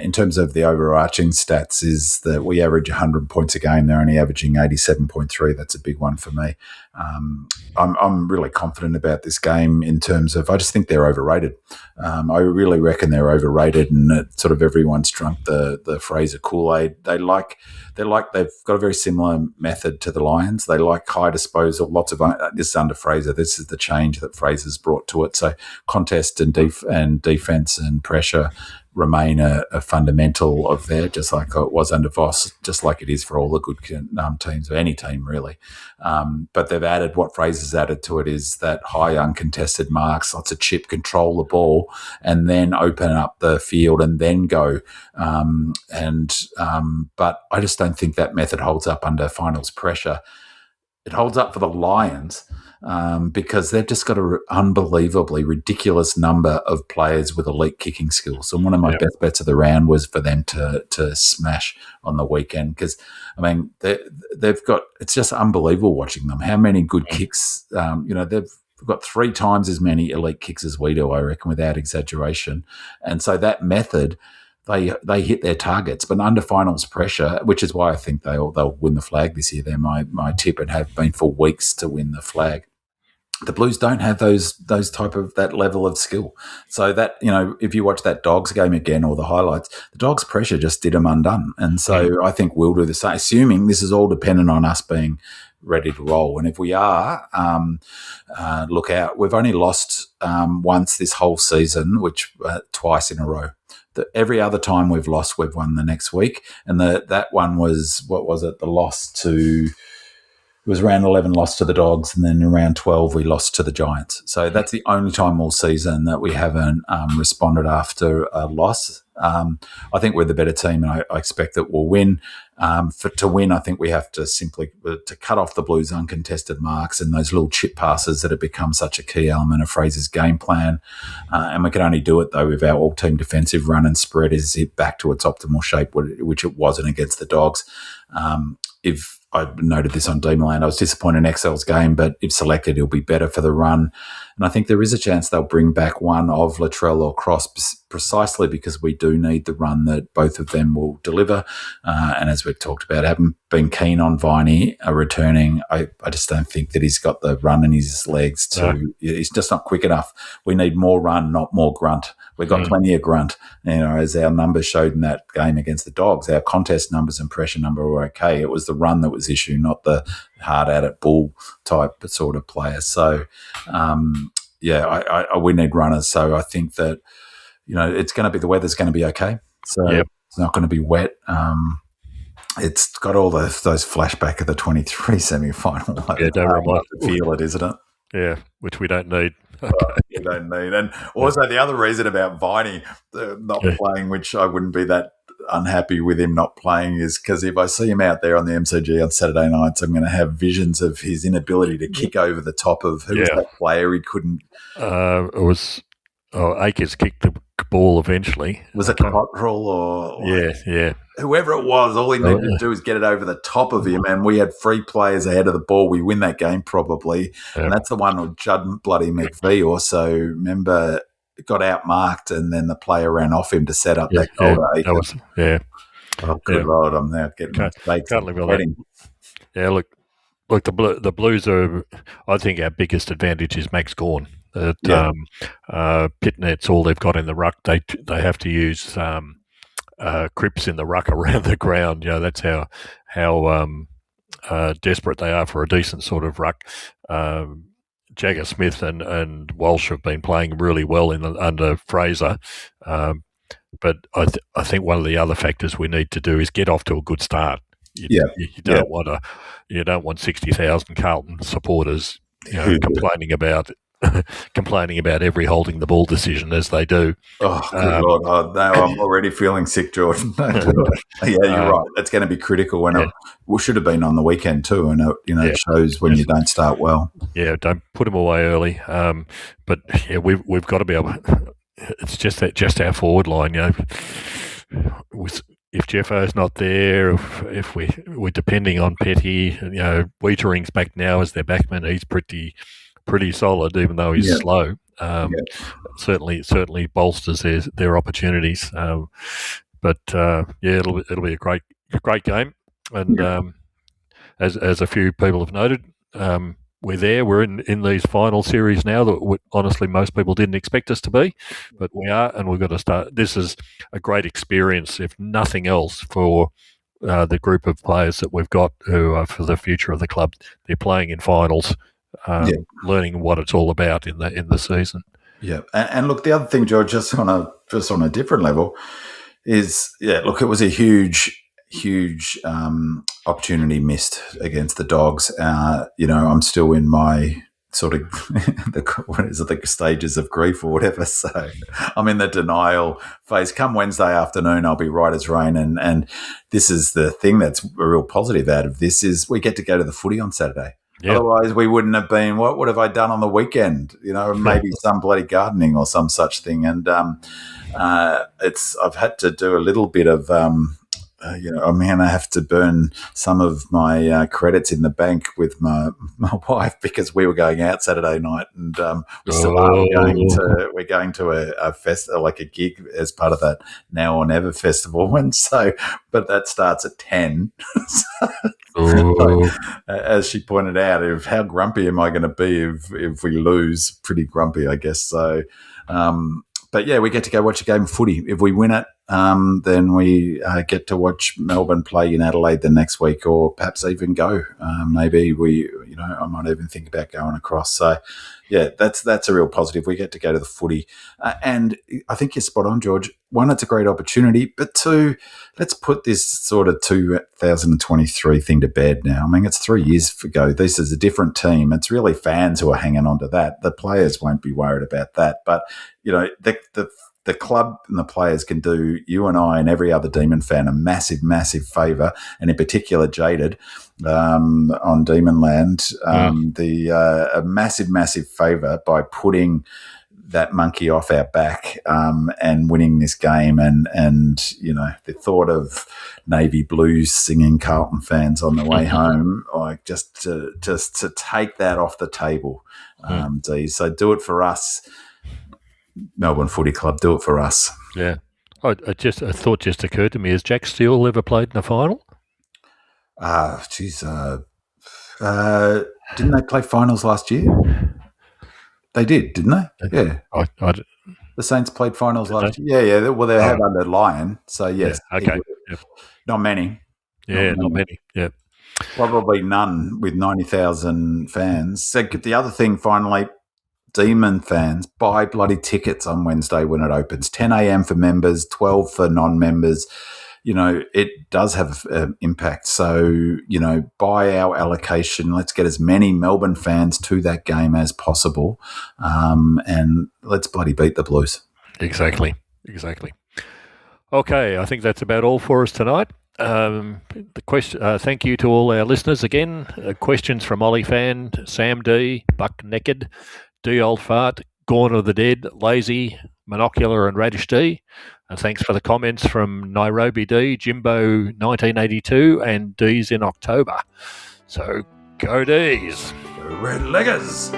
In terms of the overarching stats, is that we average 100 points a game. They're only averaging 87.3. That's a big one for me. I'm really confident about this game in terms of, I just think they're overrated. I really reckon they're overrated, and sort of everyone's drunk the Fraser Kool-Aid. They've got a very similar method to the Lions. They like high disposal, lots of this is under Fraser. This is the change that Fraser's brought to it. So contest and defense and pressure remain a fundamental of there, just like it was under Voss, just like it is for all the good teams, or any team really. But they've added, what Fraser's added to it is that high uncontested marks, lots of chip, control the ball, and then open up the field and then go. But I just don't think that method holds up under finals pressure. It holds up for the Lions, because they've just got an unbelievably ridiculous number of players with elite kicking skills. And one of my best bets of the round was for them to smash on the weekend, because, I mean, they've got, it's just unbelievable watching them. How many good kicks, they've got 3 times as many elite kicks as we do, I reckon, without exaggeration. And so that method, they hit their targets, but under finals pressure, which is why I think they'll win the flag this year. They're my tip, and have been for weeks to win the flag. The Blues don't have that level of skill. So that, if you watch that Dogs game again, or the highlights, the Dogs pressure just did them undone. And so I think we'll do the same, assuming this is all dependent on us being ready to roll. And if we are, look out. We've only lost once this whole season, which twice in a row. Every other time we've lost, we've won the next week. And that one was, what was it? The loss to... It was round 11 lost to the Dogs, and then in round 12 we lost to the Giants. So that's the only time all season that we haven't responded after a loss. I think we're the better team, and I expect that we'll win. To win, I think we have to simply to cut off the Blues' uncontested marks and those little chip passes that have become such a key element of Fraser's game plan. And we can only do it, though, if our all-team defensive run and spread is back to its optimal shape, which it wasn't against the Dogs. If I noted this on Demonland, I was disappointed in XL's game, but if selected, he'll be better for the run. And I think there is a chance they'll bring back one of Latrell or Cross, precisely because we do need the run that both of them will deliver. And as we've talked about, haven't been keen on Viney returning. I just don't think that he's got the run in his legs he's just not quick enough. We need more run, not more grunt. We've got plenty of grunt, as our numbers showed in that game against the Dogs. Our contest numbers and pressure number were okay. It was the run that was issue, not the hard at it bull type sort of player. So, we need runners. So I think that, it's going to be, the weather's going to be okay. So It's not going to be wet. It's got all those flashback of the 23 semi-final. Don't remind to feel it, isn't it? Yeah, which we don't need. You don't need. And also the other reason about Viney not playing, which I wouldn't be that unhappy with him not playing, is because if I see him out there on the MCG on Saturday nights, I'm going to have visions of his inability to kick over the top of who was that player he couldn't. It was Akers kicked the ball eventually. Was it Cottrell or whoever it was? All he needed to do is get it over the top of him, and we had 3 players ahead of the ball. We win that game probably, and that's the one with Judd bloody McVie also. Remember, got outmarked, and then the player ran off him to set up that goal. Oh, good Lord, I'm now getting can't live with that. Yeah, look, the Blues are. I think our biggest advantage is Max Gawn. Pitnet's all they've got in the ruck. They have to use crips in the ruck around the ground. That's how desperate they are for a decent sort of ruck. Jagger Smith and Walsh have been playing really well under Fraser. But I think one of the other factors we need to do is get off to a good start. You don't want 60,000 Carlton supporters complaining about every holding the ball decision as they do. Oh, good Lord. Oh, no, I'm already feeling sick, Jordan. Don't do it. Yeah, you're right. It's going to be critical when it should have been on the weekend too, and it shows when you don't start well. Yeah, don't put them away early. But yeah, we've got to be able. It's just our forward line, if Jeffo's not there, if we're depending on Petty, Wheatering's back now as their backman. He's pretty solid, even though he's slow. Certainly bolsters their opportunities. But it'll be a great game. And as a few people have noted, we're there. We're in these final series now that honestly most people didn't expect us to be, but we are, and we've got to start. This is a great experience, if nothing else, for the group of players that we've got who are for the future of the club. They're playing in finals, learning what it's all about in the season. Yeah, and look, the other thing, George, just on a different level, is look, it was a huge opportunity missed against the Dogs. I'm still in my sort of the stages of grief or whatever. So I'm in the denial phase. Come Wednesday afternoon, I'll be right as rain. And this is the thing that's a real positive out of this is we get to go to the footy on Saturday. Yep. Otherwise, we wouldn't have been. What have I done on the weekend? Maybe some bloody gardening or some such thing. And I've had to do a little bit of. I'm going to have to burn some of my credits in the bank with my wife because we were going out Saturday night and we still are. We're going to a festival, like a gig as part of that Now or Never festival. And so, but that starts at 10. So, as she pointed out, how grumpy am I going to be if we lose? Pretty grumpy, I guess. So, but yeah, we get to go watch a game of footy. If we win it, then we get to watch Melbourne play in Adelaide the next week, or perhaps even go. Maybe I might even think about going across. So, yeah, that's a real positive. We get to go to the footy, and I think you're spot on, George. One, it's a great opportunity, but two, let's put this sort of 2023 thing to bed now. I mean, it's 3 years ago. This is a different team. It's really fans who are hanging on to that. The players won't be worried about that, but the club and the players can do you and I and every other Demon fan a massive, massive favour, and in particular Jaded on Demon Land, a massive, massive favour by putting that monkey off our back and winning this game. And the thought of Navy Blues singing Carlton fans on the way home, like just to take that off the table, D. So do it for us. Melbourne Footy Club, do it for us. Yeah. A thought just occurred to me. Has Jack Steele ever played in a final? Didn't they play finals last year? They did, didn't they? Yeah. The Saints played finals last year. Yeah. Well, they have under Lyon, so yes. Yeah. Okay. Yep. Not many. Yeah, not many. Yeah. Probably none with 90,000 fans. So the other thing, finally, Demon fans, buy bloody tickets on Wednesday when it opens. 10 a.m. for members, 12 for non-members. It does have an impact. So, buy our allocation. Let's get as many Melbourne fans to that game as possible. And let's bloody beat the Blues. Exactly. Okay, I think that's about all for us tonight. Thank you to all our listeners again. Questions from Ollie Fan, Sam D, Buck Naked, D Old Fart, Gorn of the Dead, Lazy, Monocular and Radish D. And thanks for the comments from Nairobi D, Jimbo 1982 and D's in October. So go D's. Go Red Leggers.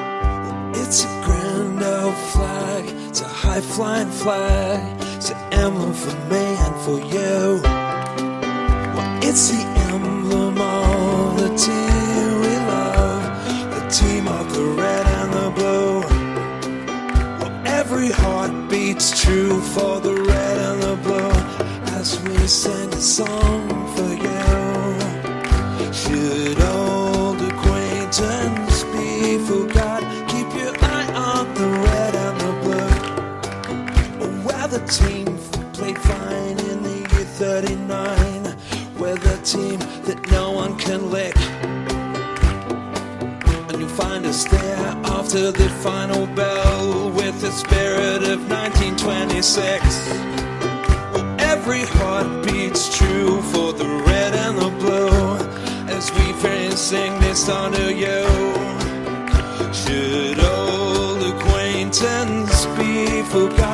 It's a grand old flag. It's a high-flying flag. It's an emblem for me and for you. Well, it's the emblem of the team we love. The team of the red and the blue. Well, every heart beats true for the red and the blue. As we sing a song for you. Should old acquaintance be forgot? Keep your team played fine in the year 39. We're the team that no one can lick. And you'll find us there after the final bell with the spirit of 1926. Every heart beats true for the red and the blue as we finish sing this song to you. Should old acquaintance be forgotten?